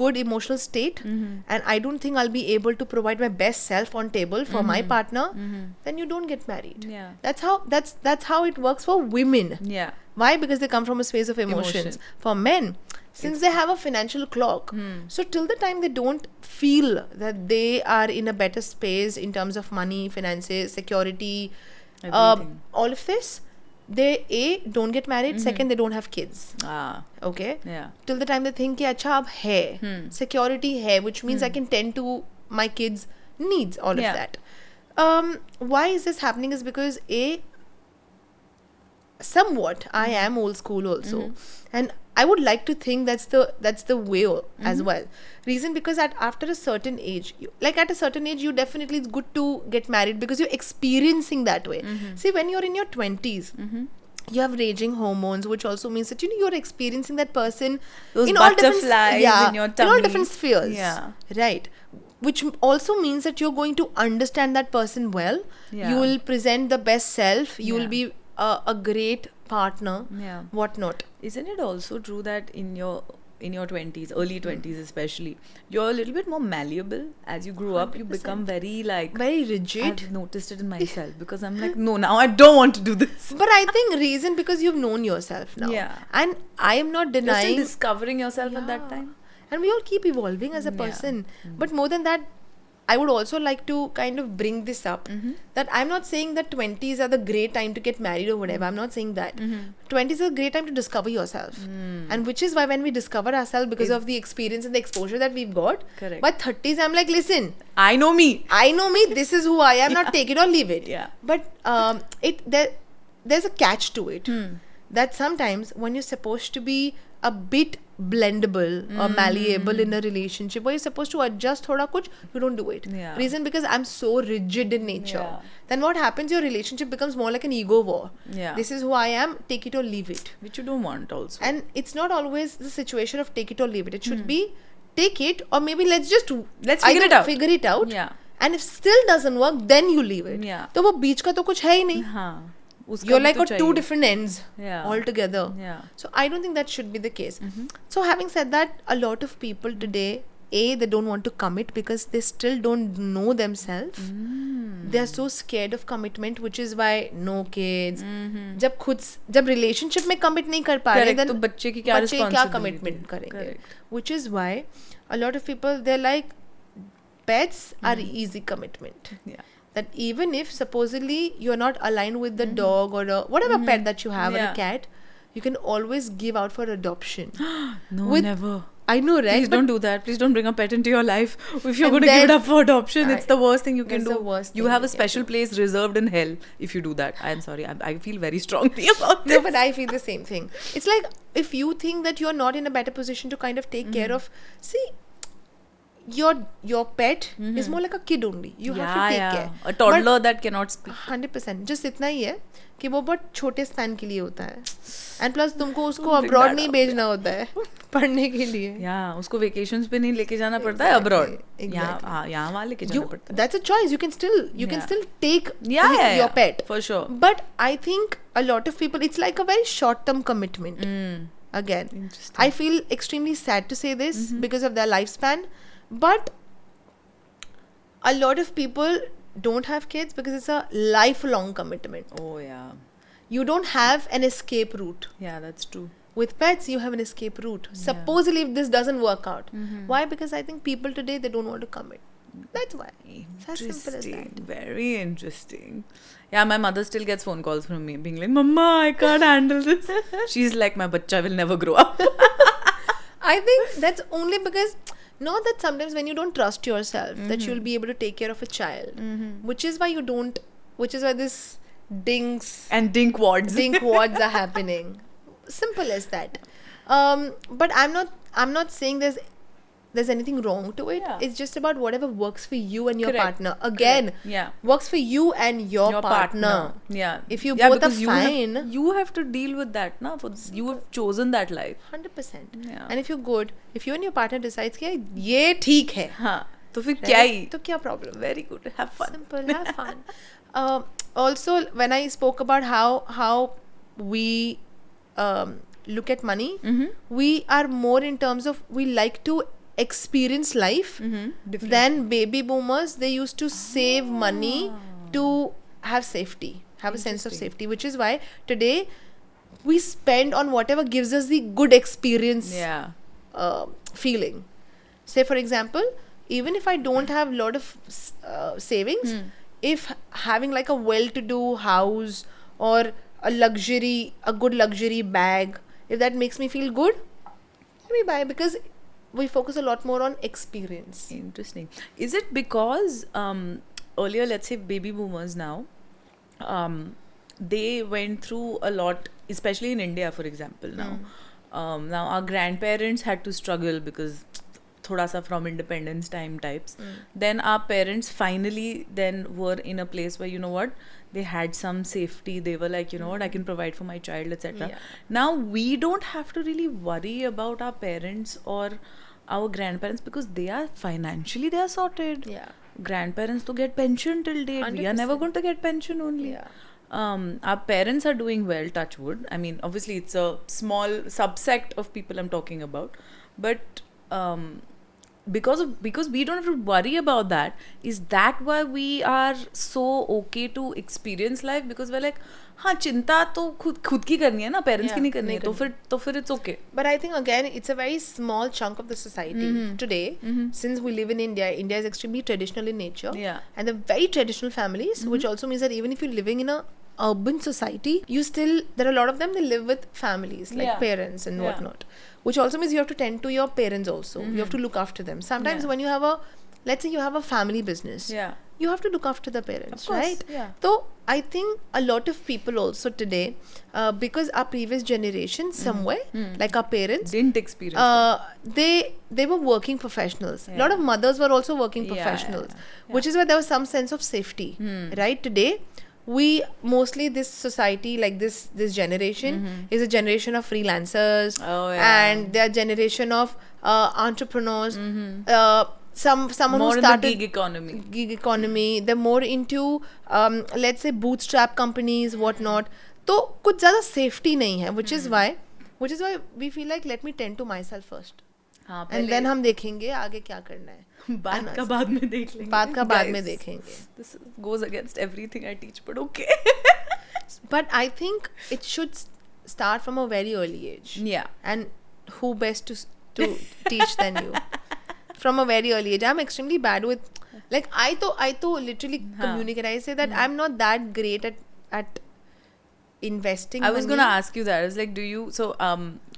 good emotional state and I don't think I'll be able to provide my best self on table for my partner, then you don't get married. Yeah. That's how it works for women. Yeah. Why? Because they come from a space of emotions. Emotion. For men, since they have a financial clock, so till the time they don't feel that they are in a better space in terms of money, finances, security, Everything. all of this, they don't get married. Second, they don't have kids. Ah. Okay. Yeah. Till the time they think कि अच्छा अब है, security है, which means I can tend to my kids' needs, all Yeah. of that. Why is this happening is because somewhat I am old school also, and I would like to think that's the way as well. Reason because after a certain age, at a certain age, you definitely, it's good to get married because you're experiencing that way. See, when you're in your 20s, you have raging hormones, which also means that you're experiencing that person Those in all different butterflies in your in all tummy. different spheres. Yeah. Right. Which also means that you're going to understand that person well. Yeah. You will present the best self. You will Yeah. be a great partner. Yeah. Whatnot. Isn't it also true that in your 20s, early 20s especially, you're a little bit more malleable as you grow up? You 100%. become very Very rigid. I've noticed it in myself because I'm like, no, now I don't want to do this. But I think reason because you've known yourself now. Yeah. And I am not You're still denying. discovering yourself at that Yeah. time. And we all keep evolving as a Yeah. person. But more than that, I would also like to kind of bring this up that I'm not saying that 20s are the great time to get married or whatever. I'm not saying that. 20s is a great time to discover yourself. And which is why when we discover ourselves because of the experience and the exposure that we've got, Correct. by 30s, I'm like, listen, I know me. I know me, this is who I am, not take it or leave it. Yeah. But there's a catch to it. That sometimes when you're supposed to be a bit blendable or malleable in a relationship where you're supposed to adjust thoda kuch, you don't do it. Yeah. Reason because I'm so rigid in nature. Yeah. Then what happens, your relationship becomes more like an ego war. Yeah. This is who I am, take it or leave it. Which you don't want also. And it's not always the situation of take it or leave it. It should be take it, or maybe let's figure it out. Yeah. And if still doesn't work, then you leave it. Yeah. तो वो बीच का तो कुछ है ही नहीं. हाँ. उसका You're भी like तो on two चाहिए. different ends Yeah. altogether. Yeah. So I don't think that should be the case. So having said that, a lot of people today, they don't want to commit because they still don't know themselves. They are so scared of commitment, which is why no kids. जब relationship में commit नहीं कर पा रहे, Correct. then तो बच्चे की क्या बच्चे क्या responsibility? commitment करेंगे? Correct. Which is why a lot of people, they're like, pets are easy commitment. Yeah. That even if supposedly you're not aligned with the dog or whatever pet that you have or Yeah. a cat, you can always give out for adoption. No, With- never. I know, right? Please But don't do that. Please don't bring a pet into your life. If you're And going to give it then- up for adoption, it's the worst thing you can That's do. the worst You thing have you a can special do. place reserved in hell if you do that. I'm sorry. I feel very strongly about this. No, but I feel the same thing. It's like if you think that you're not in a better position to kind of take care of, see, your pet is more like a kid only. You have to take care. A toddler that cannot speak. 100%. Just इतना ही है कि वो बहुत छोटे span के लिए होता है. And plus तुमको उसको Don't bring अब्रॉड that नहीं up. भेजना होता है पढ़ने के लिए. Yeah, उसको vacations पे नहीं लेके जाना पड़ता है abroad. Exactly. यहाँ वहाँ लेके जाना पड़ता है. That's a choice. You can still Yeah. take Yeah, your pet for sure. But I think a lot of people, it's like a very short term commitment. Again, Interesting. I feel extremely sad to say this because of their lifespan, but a lot of people don't have kids because it's a lifelong commitment. Oh yeah, You don't have an escape route. yeah, that's true. With pets, you have an escape route. Supposedly, if this doesn't work out. Why? Because I think people today, they don't want to commit. That's why. It's as simple as that. Interesting. Very interesting. Yeah, my mother still gets phone calls from me being like, Mama, I can't handle this. She's like, my bachcha will never grow up. I think that's only because, not that sometimes when you don't trust yourself, that you'll be able to take care of a child. Which is why you don't, which is why this dinks And DINKWADs. DINKWADs are happening. Simple as that. But I'm not saying there's anything wrong to it. Yeah. It's just about whatever works for you and your Correct. partner. Again, Yeah. works for you and your partner. Yeah. If you Yeah, both are because fine, you have to deal with that now. You have chosen that life. 100%. Yeah. And if you're good, if you and your partner decides कि ये ठीक है, हाँ. तो फिर क्या ही? तो क्या problem? Very good. Have fun. Simple, have fun. Also, when I spoke about how we look at money, we are more in terms of we like to experience life than baby boomers. They used to save money to have safety, have a sense of safety, which is why today we spend on whatever gives us the good experience feeling. Say for example, even if I don't have a lot of savings, if having like a well-to-do house or a good luxury bag, if that makes me feel good, let me buy, because we focus a lot more on experience. Interesting. Is it because earlier, let's say baby boomers now, they went through a lot, especially in India, for example, now. Now our grandparents had to struggle because thoda sa from independence time types. Then our parents finally then were in a place where, you know what, they had some safety. They were like, you know what, I can provide for my child, etc. Yeah. Now we don't have to really worry about our parents or our grandparents because they are financially, they are sorted. Yeah. Grandparents to get pension till date. We are never 100%. going to get pension only. Yeah. Our parents are doing well, touch wood. I mean, obviously it's a small subsect of people I'm talking about, but because we don't have to worry about that, is that why we are so okay to experience life? Because we're like, हाँ चिंता तो खुद की करनी है ना, parents की नहीं करनी है, तो फिर it's okay. But I think again it's a very small chunk of the society today. Since we live in India is extremely traditional in nature. Yeah. And they're very traditional families, which also means that even if you're living in a urban society, there are a lot of them, they live with families like parents and whatnot, which also means you have to tend to your parents also. You have to look after them. Sometimes when you have let's say you have a family business, you have to look after the parents, of course, right? So I think a lot of people also today, because our previous generation somewhere, like our parents, didn't experience they were working professionals. A lot of mothers were also working professionals, which is why there was some sense of safety, right? Today we mostly, this society, like this generation is a generation of freelancers, and they're a generation of entrepreneurs, someone more who started in the gig economy. They're more into let's say bootstrap companies, whatnot. तो कुछ ज़्यादा safety नहीं है, which is why we feel like let me tend to myself first, and then हम देखेंगे आगे क्या करना है. बात का बाद में देख लेंगे. बात का बाद में देखेंगे. This goes against everything I teach, but okay. But I think it should start from a very early age. Yeah. And who best to teach than you? From a very early age. I'm extremely bad with, like, I to literally communicate. I say that I'm not that great at investing. I was going to ask you that. I was like, do you, so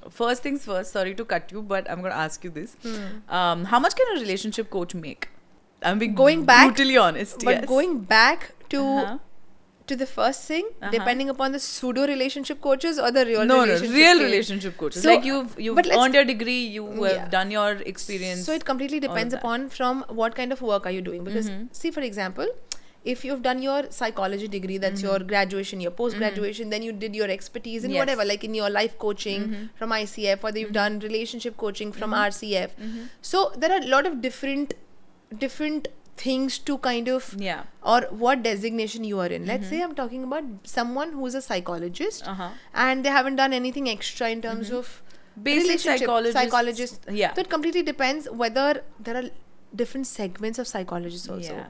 first things first, sorry to cut you, but I'm going to ask you this. How much can a relationship coach make? I'm being brutally honest. But going back to the first thing, depending upon the pseudo relationship coaches or the real relationship coaches. So, like you've earned your degree, you have done your experience. So it completely depends upon from what kind of work are you doing. Because see, for example, if you've done your psychology degree, that's your graduation, your post-graduation, then you did your expertise in whatever, like in your life coaching from ICF, or you've done relationship coaching from RCF. So there are a lot of different things to kind of, or what designation you are in. Let's say I'm talking about someone who's a psychologist and they haven't done anything extra in terms of basic psychologist. So it completely depends whether there are different segments of psychologists also.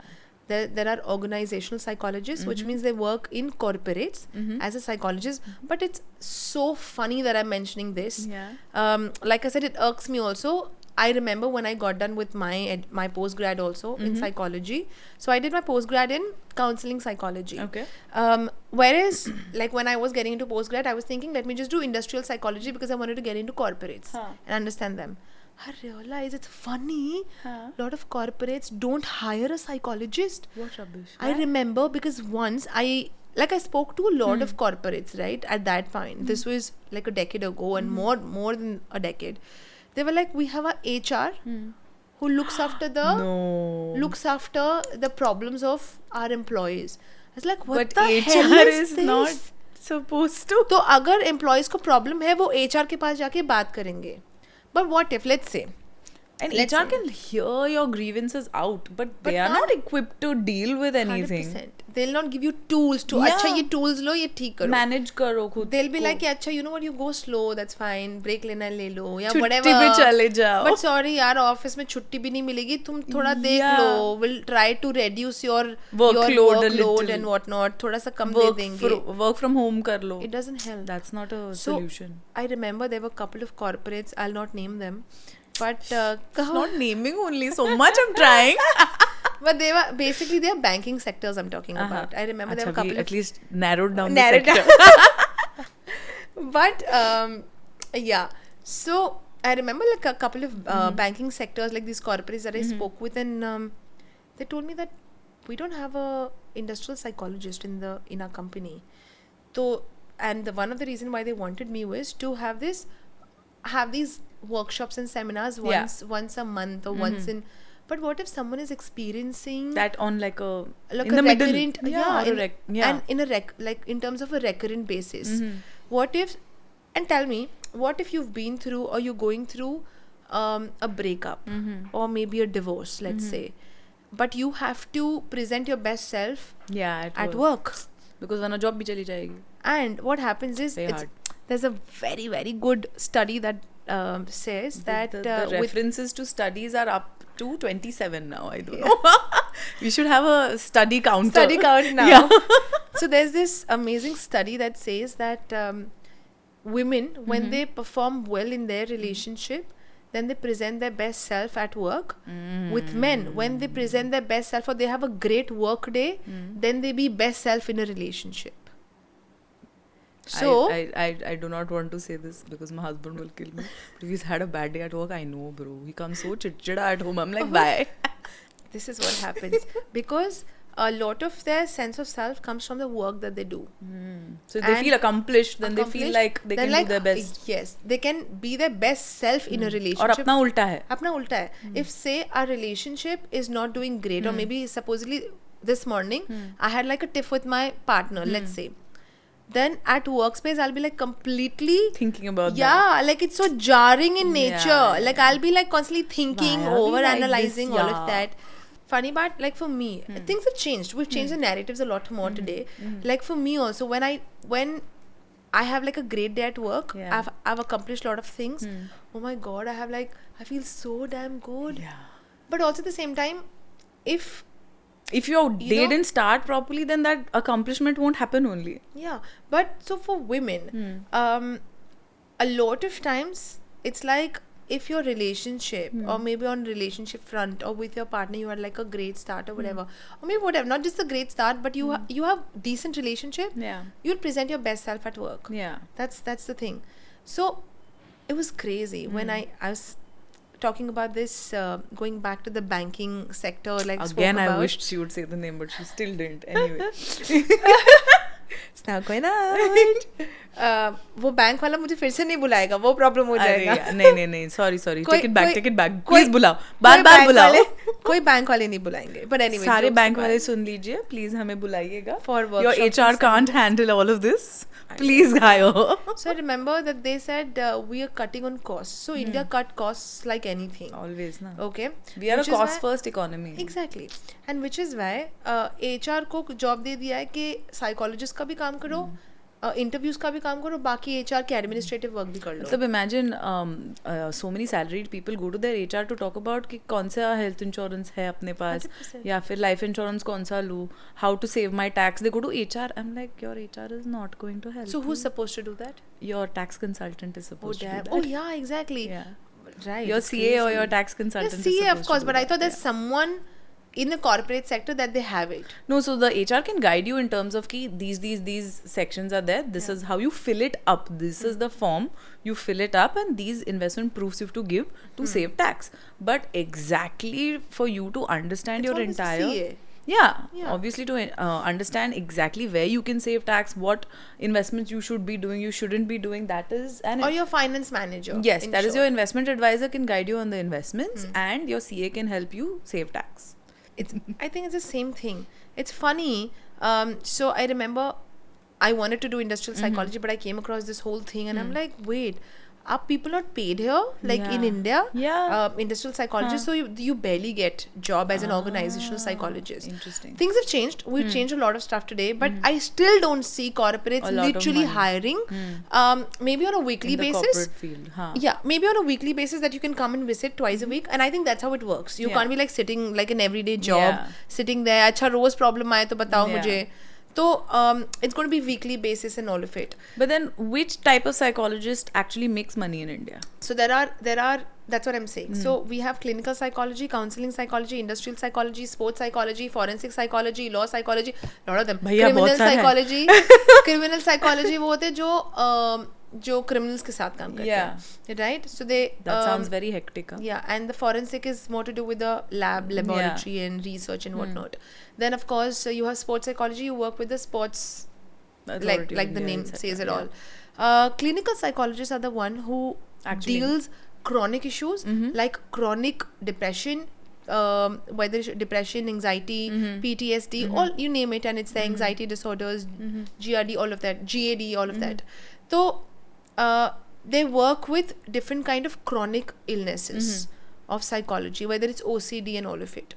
There are organizational psychologists, which means they work in corporates as a psychologist. But it's so funny that I'm mentioning this. Like I said, it irks me also. I remember when I got done with my postgrad also in psychology. So I did my postgrad in counseling psychology. Okay. Whereas, like when I was getting into postgrad, I was thinking, let me just do industrial psychology because I wanted to get into corporates and understand them. I realized it's funny. A lot of corporates don't hire a psychologist. What rubbish. I remember because once I spoke to a lot of corporates, right? At that point, this was like a decade ago and more than a decade. They were like, we have a HR who looks after the problems of our employees. I was like, what the hell is this? Not supposed to. तो अगर employees को problem है, वो HR के पास जाके बात करेंगे. But what if, let's say, And Let's HR say- can hear your grievances out, but they But are not can't- equipped to deal with anything. 100%. They'll not give you tools to, Yeah. अच्छा ये tools लो, ये ठीक करो. Manage करो खुद They'll be को. like, अच्छा, you know what, you go slow, that's fine. Break लेना ले लो, या छुट्टी whatever. पे चले जाओ. But sorry यार, ऑफिस में छुट्टी भी नहीं मिलेगी. तुम थोड़ा देख Yeah. Low. We'll try to reduce your Workload a workload little. and whatnot. थोड़ा सा कम दे देंगे. work from home कर लो. It doesn't help. That's not a So, solution. I remember there were a couple of corporates. I'll not name them, but It's not naming only. So much I'm trying. but they were basically they are banking sectors I'm talking about. I remember there were a Acha, we couple at of least narrowed down narrowed the sector. but yeah, so I remember like a couple of banking sectors, like these corporates that I spoke with, and they told me that we don't have a industrial psychologist in our company. So, and one of the reason why they wanted me was to have these workshops and seminars once a month or once in. But what if someone is experiencing That on like a like in a the middle. recurrent, Yeah. and in a like in terms of a recurrent basis, what if, and tell me, what if you've been through or you're going through a breakup or maybe a divorce, let's say, but you have to present your best self Yeah, at work. Because वरना job भी चली जाएगी. And what happens is Very hard. there's a very, very good study that says that the with references to studies are up to 27 now. I don't know. We should have a study counter. study count now. Yeah. So there's this amazing study that says that women, when they perform well in their relationship, then they present their best self at work. With men, when they present their best self or they have a great work day, then they be best self in a relationship. So I do not want to say this because my husband will kill me. But if he's had a bad day at work, I know, bro. He comes so chitchida at home. I'm like, bye. this is what happens because a lot of their sense of self comes from the work that they do. So they And feel accomplished, then they feel like they then can do their best. Yes, they can be their best self in a और relationship. अपना उल्टा है. अपना उल्टा है. If say our relationship is not doing great, or maybe supposedly this morning I had like a tiff with my partner, let's say, then at workspace I'll be like completely Thinking about that. yeah, like it's so jarring in nature. Yeah. Like I'll be like constantly thinking, Why are we over like analyzing this? all Yeah. of that. Funny part, like for me, things have changed. We've changed the narratives a lot more today. Like for me also, when I have like a great day at work, Yeah. I've accomplished a lot of things. Oh my god, I feel so damn good. Yeah. But also at the same time, if If your You day know- didn't start properly, then that accomplishment won't happen only. yeah, but so for women, a lot of times it's like if your relationship or maybe on relationship front or with your partner you had like a great start or whatever, or maybe whatever, not just a great start, but you you have decent relationship, Yeah. you'll present your best self at work. Yeah. That's the thing. So it was crazy when I was talking about this, going back to the banking sector, like spoke Again, I about. wished she would say the name, but she still didn't. Anyway. It's now going out. वो bank वाला मुझे फिर से नहीं बुलाएगा, वो problem हो जाएगा. नहीं सॉरी कोई- टेक इट बैक कोई- प्लीज बुलाओ कोई बार बैंक बुलाओ वाले- कोई बैंक वाले नहीं बुलाएंगे, but anyway, सारे jokes बैंक apart. वाले सुन लीजिए प्लीज हमें बुलाइएगा For your workshops HR and can't handle all of this please hire So I remember that they said we are cutting on costs. So India cut costs like anything. always na Okay. we are Which a is cost why- first economy Exactly. And which is why HR को job दे दिया है कि psychologist का भी काम करो, interviews का भी काम करो, बाकी HR के एडमिनिस्ट्रेटिव वर्क भी कर लो. मतलब imagine so many salaried people go to their HR to talk about कि कौन सा health insurance है अपने पास 100%. या फिर life insurance कौन सा लूँ, how to save my tax. They go to HR. I'm like, your HR is not going to help So who's you. supposed to do that? Your tax consultant is Oh supposed to damn. do Oh that. yeah, exactly. Yeah. Right. Your it's CA or crazy. your tax consultant Yeah, is CA supposed of to course, do but I that. thought there's Yeah. someone in the corporate sector that they have it. No, so the HR can guide you in terms of ki these sections are there. This is how you fill it up. This is the form. You fill it up and these investment proofs you have to give to save tax. But exactly for you to understand It's your always a entire... CA. Yeah, Yeah. obviously to understand exactly where you can save tax, what investments you should be doing, you shouldn't be doing. That is an... Or your finance manager. Yes, in that is short. your investment advisor can guide you on the investments and your CA can help you save tax. I think it's the same thing. It's funny. So I remember I wanted to do industrial psychology, but I came across this whole thing and I'm like, wait, are people not paid here like in India? Industrial psychologists, so you barely get job as an organizational psychologist. Interesting. Things have changed. We've changed a lot of stuff today, but I still don't see corporates literally hiring. Maybe on a weekly in the basis. corporate field. Yeah, maybe on a weekly basis that you can come and visit twice a week, and I think that's how it works. You can't be like sitting like an everyday job, sitting there. अच्छा रोज problem आए तो बताओ मुझे. So it's going to be weekly basis and all of it. But then which type of psychologist actually makes money in India? So there are that's what I'm saying. So we have clinical psychology, counseling psychology, industrial psychology, sports psychology, forensic psychology, law psychology, lot of them. Criminal psychology. Criminal psychology वो होते जो criminals के साथ काम करते हैं, right? So that sounds very hectic. Yeah, and the forensic is more to do with the laboratory and research and whatnot. Then of course you have sports psychology. You work with the sports, like the name says it all. Clinical psychologists are the one who deals chronic issues like chronic depression, whether it's depression, anxiety, PTSD, all you name it, and it's the anxiety disorders, GRD, all of that, GAD, all of that. So they work with different kind of chronic illnesses of psychology, whether it's OCD and all of it.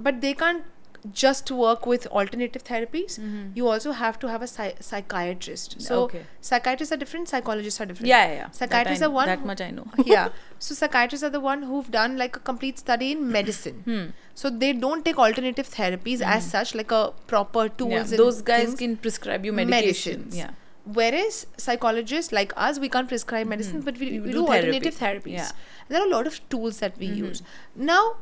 But they can't just work with alternative therapies. You also have to have a psychiatrist. So psychiatrists are different, psychologists are different. Yeah. Psychiatrists are one. That much I know. Yeah. So psychiatrists are the one who've done like a complete study in medicine. So they don't take alternative therapies as such, like a proper tools. And those guys can prescribe you medication. Yeah. Whereas psychologists like us, we can't prescribe medicine, but we do alternative therapies. Yeah. There are a lot of tools that we use. Now,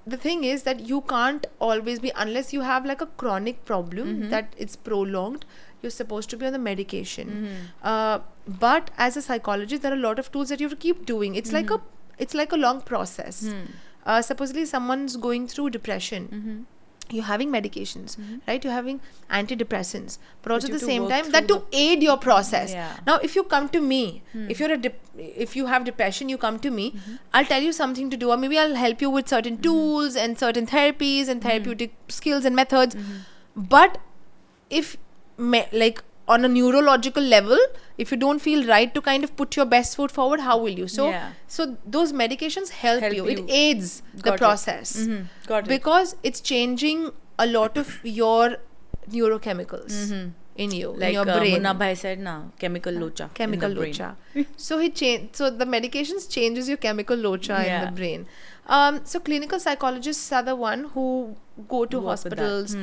the thing is that you can't always be, unless you have like a chronic problem that it's prolonged, you're supposed to be on the medication. But as a psychologist, there are a lot of tools that you have to keep doing. It's like a long process. Supposedly someone's going through depression. You're having medications, right? You're having antidepressants, but also at the same time that to aid your process. Now, if you come to me, if you have depression, you come to me, I'll tell you something to do, or maybe I'll help you with certain tools and certain therapies and therapeutic skills and methods. But if like on a neurological level, if you don't feel right to kind of put your best foot forward, how will you? So those medications help you. It aids the process. Because it's changing a lot of your neurochemicals in you, like in your brain. Munna bhai said na, chemical locha. Chemical locha. So the medications changes your chemical locha in the brain. So clinical psychologists are the one who go to hospitals,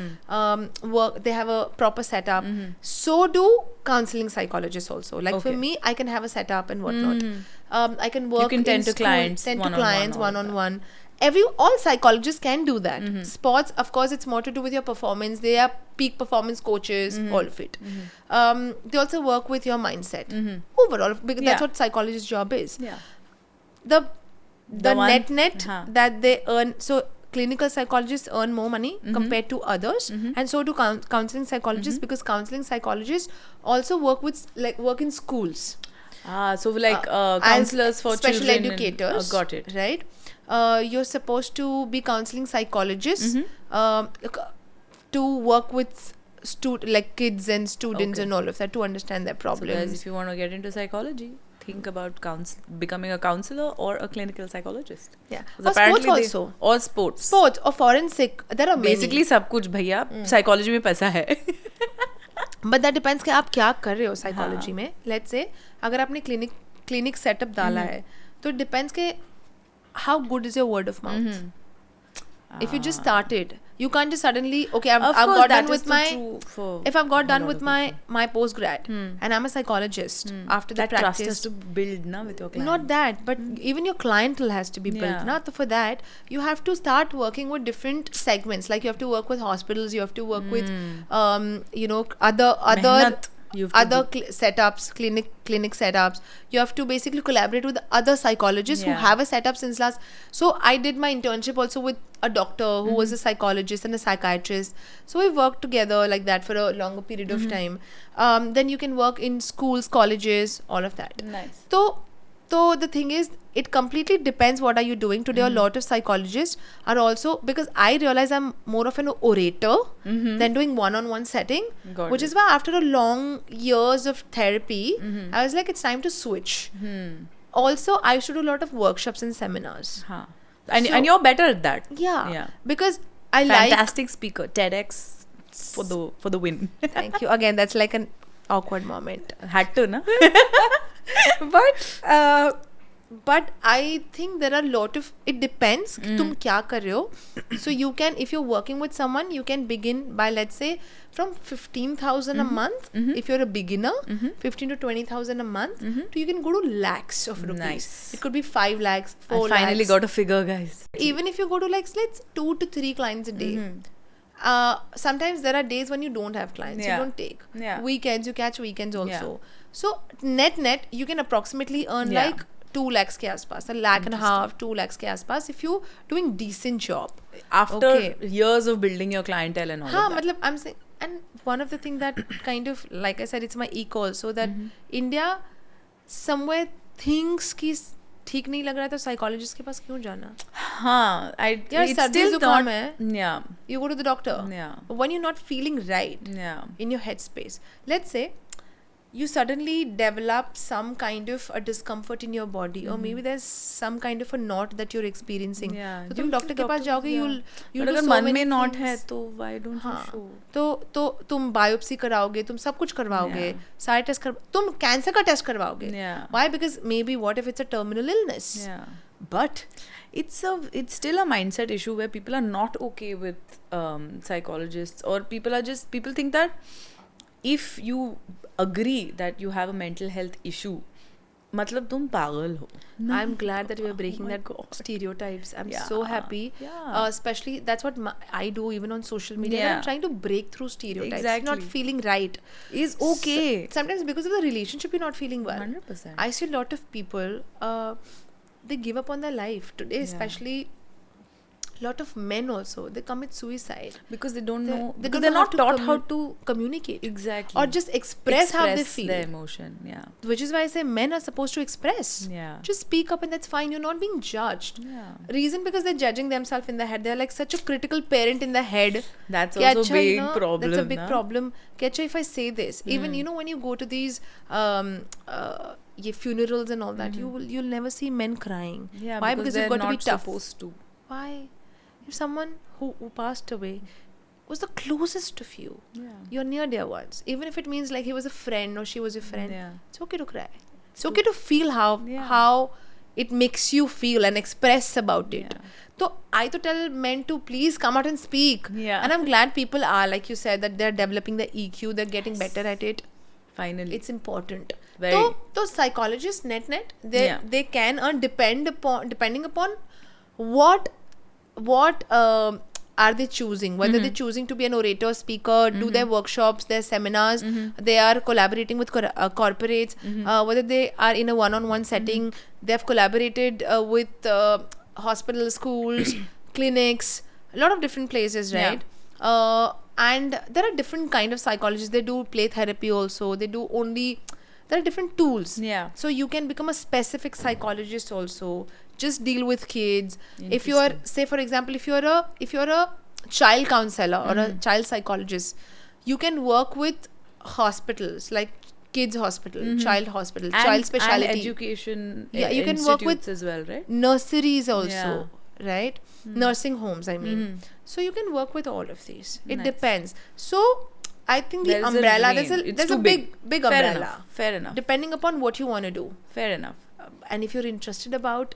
work. They have a proper setup. So do counseling psychologists also. Like for me, I can have a setup and whatnot. I can work. You can tend to clients one-on-one. All psychologists can do that. Sports, of course, it's more to do with your performance. They are peak performance coaches, all of it. They also work with your mindset overall, because that's what psychologist's job is. The net that they earn. So clinical psychologists earn more money compared to others, and so do counseling psychologists, because counseling psychologists also work in schools. So like counselors for special children educators. Got it. Right. You're supposed to be counseling psychologists to work with kids and students and all of that, to understand their problems. So guys, if you want to get into psychology, think about becoming a counselor or a clinical psychologist. Yeah. Or sports also. Or sports. Sports or forensic. There are basically सब कुछ भैया psychology में पैसा है. But that depends कि आप क्या कर रहे हो psychology में. Let's say अगर आपने clinic setup डाला है, तो it depends के how good is your word of mouth. If you just started, you can't just suddenly I've got done with my postgrad and I'm a psychologist after the practice. Trust has to build with your client. Not that, but even your clientele has to be built. So for that, you have to start working with different segments. Like you have to work with hospitals, you have to work with other setups, clinic setups. You have to basically collaborate with other psychologists who have a setup since last. So I did my internship also with a doctor who was a psychologist and a psychiatrist. So we worked together like that for a longer period of time. Then you can work in schools, colleges, all of that. Nice. So So the thing is, it completely depends what are you doing. Today, a lot of psychologists are also, because I realize I'm more of an orator than doing one-on-one setting, Got which it. is why after a long years of therapy, I was like, it's time to switch. Also, I used to do a lot of workshops and seminars. Huh. And So- and you're better at that. Yeah. Because I like... Fantastic speaker. TEDx for the win. Thank you. Again, that's like an awkward moment. Had to, na? But I think there are a lot of, it depends तुम क्या कर रहे हो. So you can, if you're working with someone, you can begin by, let's say, from 15,000 a month if you're a beginner, 15 to 20,000 a month, to you can go to lakhs of rupees. Nice. It could be 5 lakhs, 4 I finally lakhs. got a figure, guys. Even if you go to like, let's 2 to 3 clients a day. Sometimes there are days when you don't have clients, Yeah. you don't take. Yeah. Weekends, you catch weekends also. Yeah. So net, you can approximately earn Yeah. like 2 lakhs ke aspas, a lakh and a half, 2 lakhs ke aspas if you doing decent job. After Okay. years of building your clientele and all हाँ of that. मतलब I'm saying, and one of the things that kind of, like I said, it's my ego also, that India somewhere thinks कि ठीक नहीं लग रहा है तो psychologist के पास क्यों जाना? हाँ, यार it's सर्दी still जुकाम not. है, Yeah. you go to the doctor. Yeah. But when you're not feeling right Yeah. in your headspace, let's say you suddenly develop some kind of a discomfort in your body, or maybe there's some kind of a knot that you're experiencing. Yeah. तो तुम doctor के पास जाओगे, you'll But do अगर so मन many में not है things. तो why don't you हाँ, show? तो तुम बायोप्सी कराओगे, तुम सब कुछ करवाओगे, सारे टेस्ट कर, तुम कैंसर का टेस्ट करवाओगे. Yeah. Why? Because maybe what if it's a terminal illness? Yeah. But It's still a mindset issue where people are not okay with psychologists, or people think that if you agree that you have a mental health issue, मतलब तुम पागल हो. I'm glad that we are breaking my that God. stereotypes. I'm Yeah. so happy. Yeah. Especially that's what I do even on social media. Yeah. I'm trying to break through stereotypes. Exactly. Not feeling right Is okay. Sometimes because of the relationship, you're not feeling well. 100%. I see a lot of people. They give up on their life today, Yeah. especially a lot of men also. They commit suicide. Because they don't They- know. they Because don't they're know not taught how to communicate. exactly Or just express how they feel. their emotion. Yeah. Which is why I say men are supposed to express. Yeah. Just speak up and that's fine. You're not being judged. Yeah. Reason because they're judging themselves in their head. They're like such a critical parent in their head. That's कि also a अच्छा, big problem. That's a big na? problem. कि अच्छा, if I say this, even you know when you go to these ये funerals and all that, you'll never see men crying. Yeah. Why? Because they're you've got to be not tough. supposed to. Why? If someone who passed away was the closest of you, Yeah. your near dear ones, even if it means like he was a friend or she was your friend, Yeah. it's okay to cry. It's okay to feel how Yeah. how it makes you feel and express about it. Yeah. So I to tell men to please come out and speak. Yeah. And I'm glad people are, like you said, that they're developing the EQ, they're getting better at it. Finally. It's important. Very. So psychologists net Yeah. they can earn depending upon what are they choosing, whether they're choosing to be an orator, speaker, do their workshops, their seminars, they are collaborating with corporates, whether they are in a one-on-one setting, they have collaborated with hospitals, schools, clinics, a lot of different places, Yeah. right? And there are different kind of psychologists. They do play therapy also. They do there are different tools. Yeah. So you can become a specific psychologist also. Just deal with kids. If you are, say for example, if you're a child counselor or a child psychologist, you can work with hospitals like kids hospital, child hospital, child specialty, and education. Yeah, you can work with institutes as well, right? nurseries also, right? Nursing homes, I mean. So you can work with all of these. It Nice. depends. So I think the There's a umbrella, range. It's there's a too big Fair umbrella. enough. Fair enough. Depending upon what you want to do. Fair enough. And if you're interested about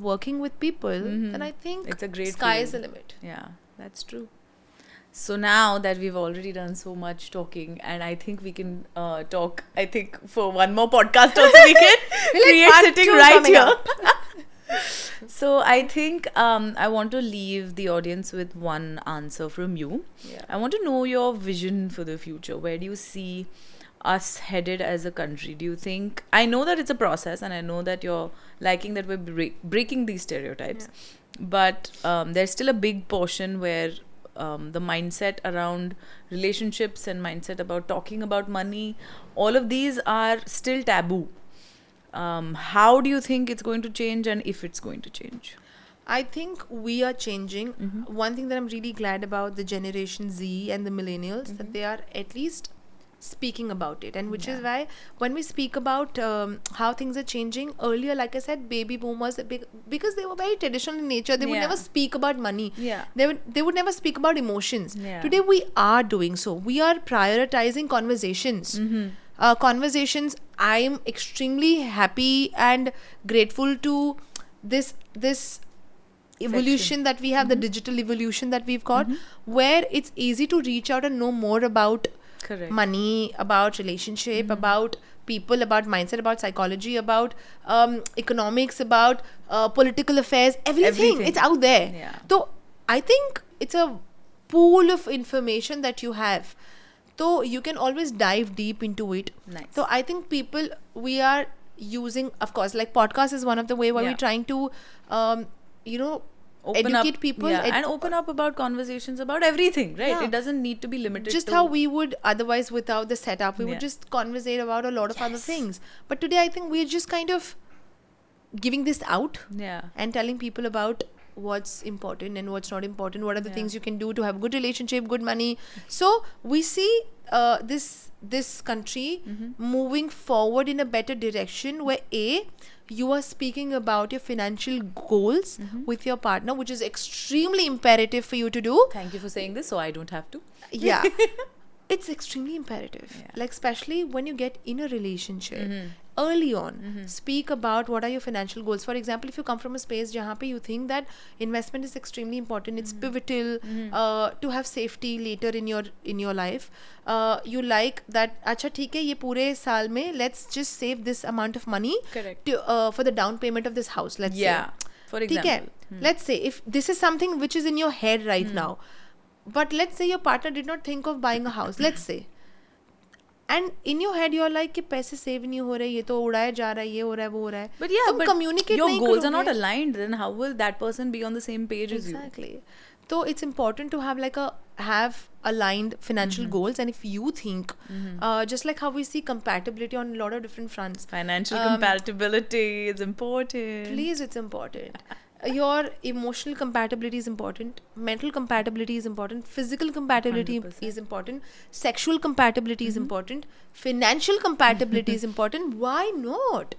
working with people, then I think It's a great sky field. is the limit. Yeah, that's true. So now that we've already done so much talking, and I think we can talk, I think for one more podcast also we can create part sitting 2 right coming here. up. So I think I want to leave the audience with one answer from you. Yeah. I want to know your vision for the future. Where do you see us headed as a country? Do you think, I know that it's a process and I know that you're liking that we're breaking these stereotypes, but there's still a big portion where the mindset around relationships and mindset about talking about money, all of these are still taboo. How do you think it's going to change, and if it's going to change? I think we are changing. One thing that I'm really glad about the Generation Z and the millennials, that they are at least speaking about it, and which is why when we speak about how things are changing, earlier, like I said, baby boomers, because they were very traditional in nature, they would never speak about money. They would never speak about emotions. Today we are doing so. We are prioritizing conversations. Conversations. I am extremely happy and grateful to this evolution that we have, the digital evolution that we've got, where it's easy to reach out and know more about money, about relationship, about people, about mindset, about psychology, about economics, about political affairs, everything. It's out there. So I think it's a pool of information that you have. So you can always dive deep into it. So I think people, we are using, of course, like podcast is one of the way where we're trying to educate people and open up about conversations about everything, right? It doesn't need to be limited just to how we would otherwise without the setup. We would just conversate about a lot of other things. But today I think we're just kind of giving this out and telling people about what's important and what's not important, what are the things you can do to have a good relationship, good money. So we see this country moving forward in a better direction, where you are speaking about your financial goals with your partner, which is extremely imperative for you to do. Thank you for saying this, so I don't have to. It's extremely imperative, like especially when you get in a relationship. Early on, speak about what are your financial goals. For example, if you come from a space jahan pe you think that investment is extremely important, it's pivotal to have safety later in your life. You like that, acha theek hai, ye pure saal mein let's just save this amount of money for the down payment of this house, let's say. For example. Let's say if this is something which is in your head right now, but let's say your partner did not think of buying a house, let's say. And in your head you're like कि पैसे save नहीं हो रहे, ये तो उड़ाया जा रहा है, ये हो रहा है, वो हो रहा है. But but communicate your goals are not aligned, then how will that person be on the same page as you? Exactly. So it's important to have aligned financial goals. And if you think just like how we see compatibility on a lot of different fronts, financial compatibility is important. Please, it's important. Your emotional compatibility is important, mental compatibility is important, physical compatibility 100%. Is important, sexual compatibility is important, financial compatibility is important. Why not?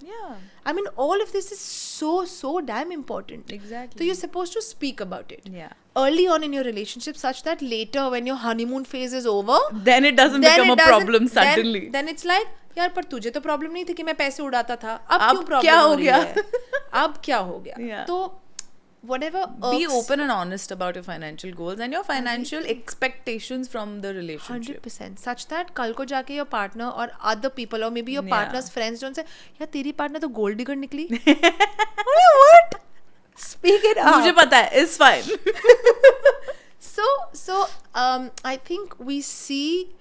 I mean, all of this is so damn important. Exactly. So you're supposed to speak about it early on in your relationship, such that later when your honeymoon phase is over, then it doesn't become a problem suddenly. Then it's like, यार पर तुझे तो problem नहीं थी कि मैं पैसे उड़ाता था, अब क्यों प्रॉब्लम हो गया? अब क्या हो गया? तो whatever, be open and honest about your financial goals and your financial expectations from the relationship. 100%, such that कल को जाके your partner or other people or maybe your partner's friends don't say, यार तेरी partner तो gold digger निकली. What? Speak it up. मुझे पता है, it's fine. So I think we see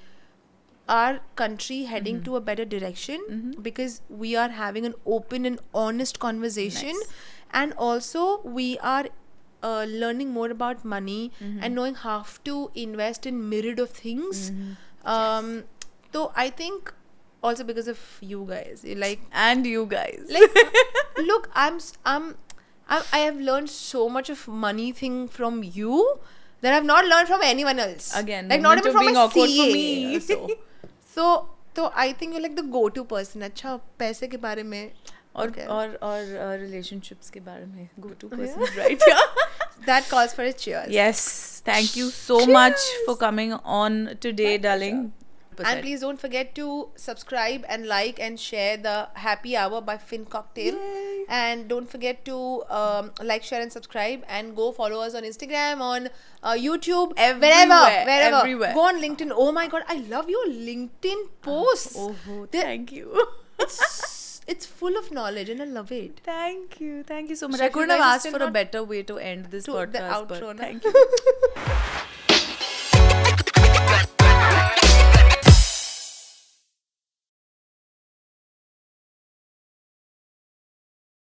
our country heading to a better direction because we are having an open and honest conversation. And also we are learning more about money and knowing how to invest in myriad of things. So I think also because of you guys, and you guys, look, I have learned so much of money thing from you that I've not learned from anyone else. Again, not even from a awkward CA for me. So I think you're like the go-to person. अच्छा पैसे के बारे में और relationships के बारे में go-to person, right? That calls for a cheers. Yes, thank you so much for coming on today, darling. And please don't forget to subscribe and like and share the Happy Hour by FinCocktail. Yay. And don't forget to like, share and subscribe, and go follow us on Instagram, on YouTube, wherever. Everywhere. Go on LinkedIn. Oh my God, I love your LinkedIn posts. Thank you. It's full of knowledge and I love it. Thank you so much. I couldn't have asked for a better way to end this podcast. The outro. Thank you.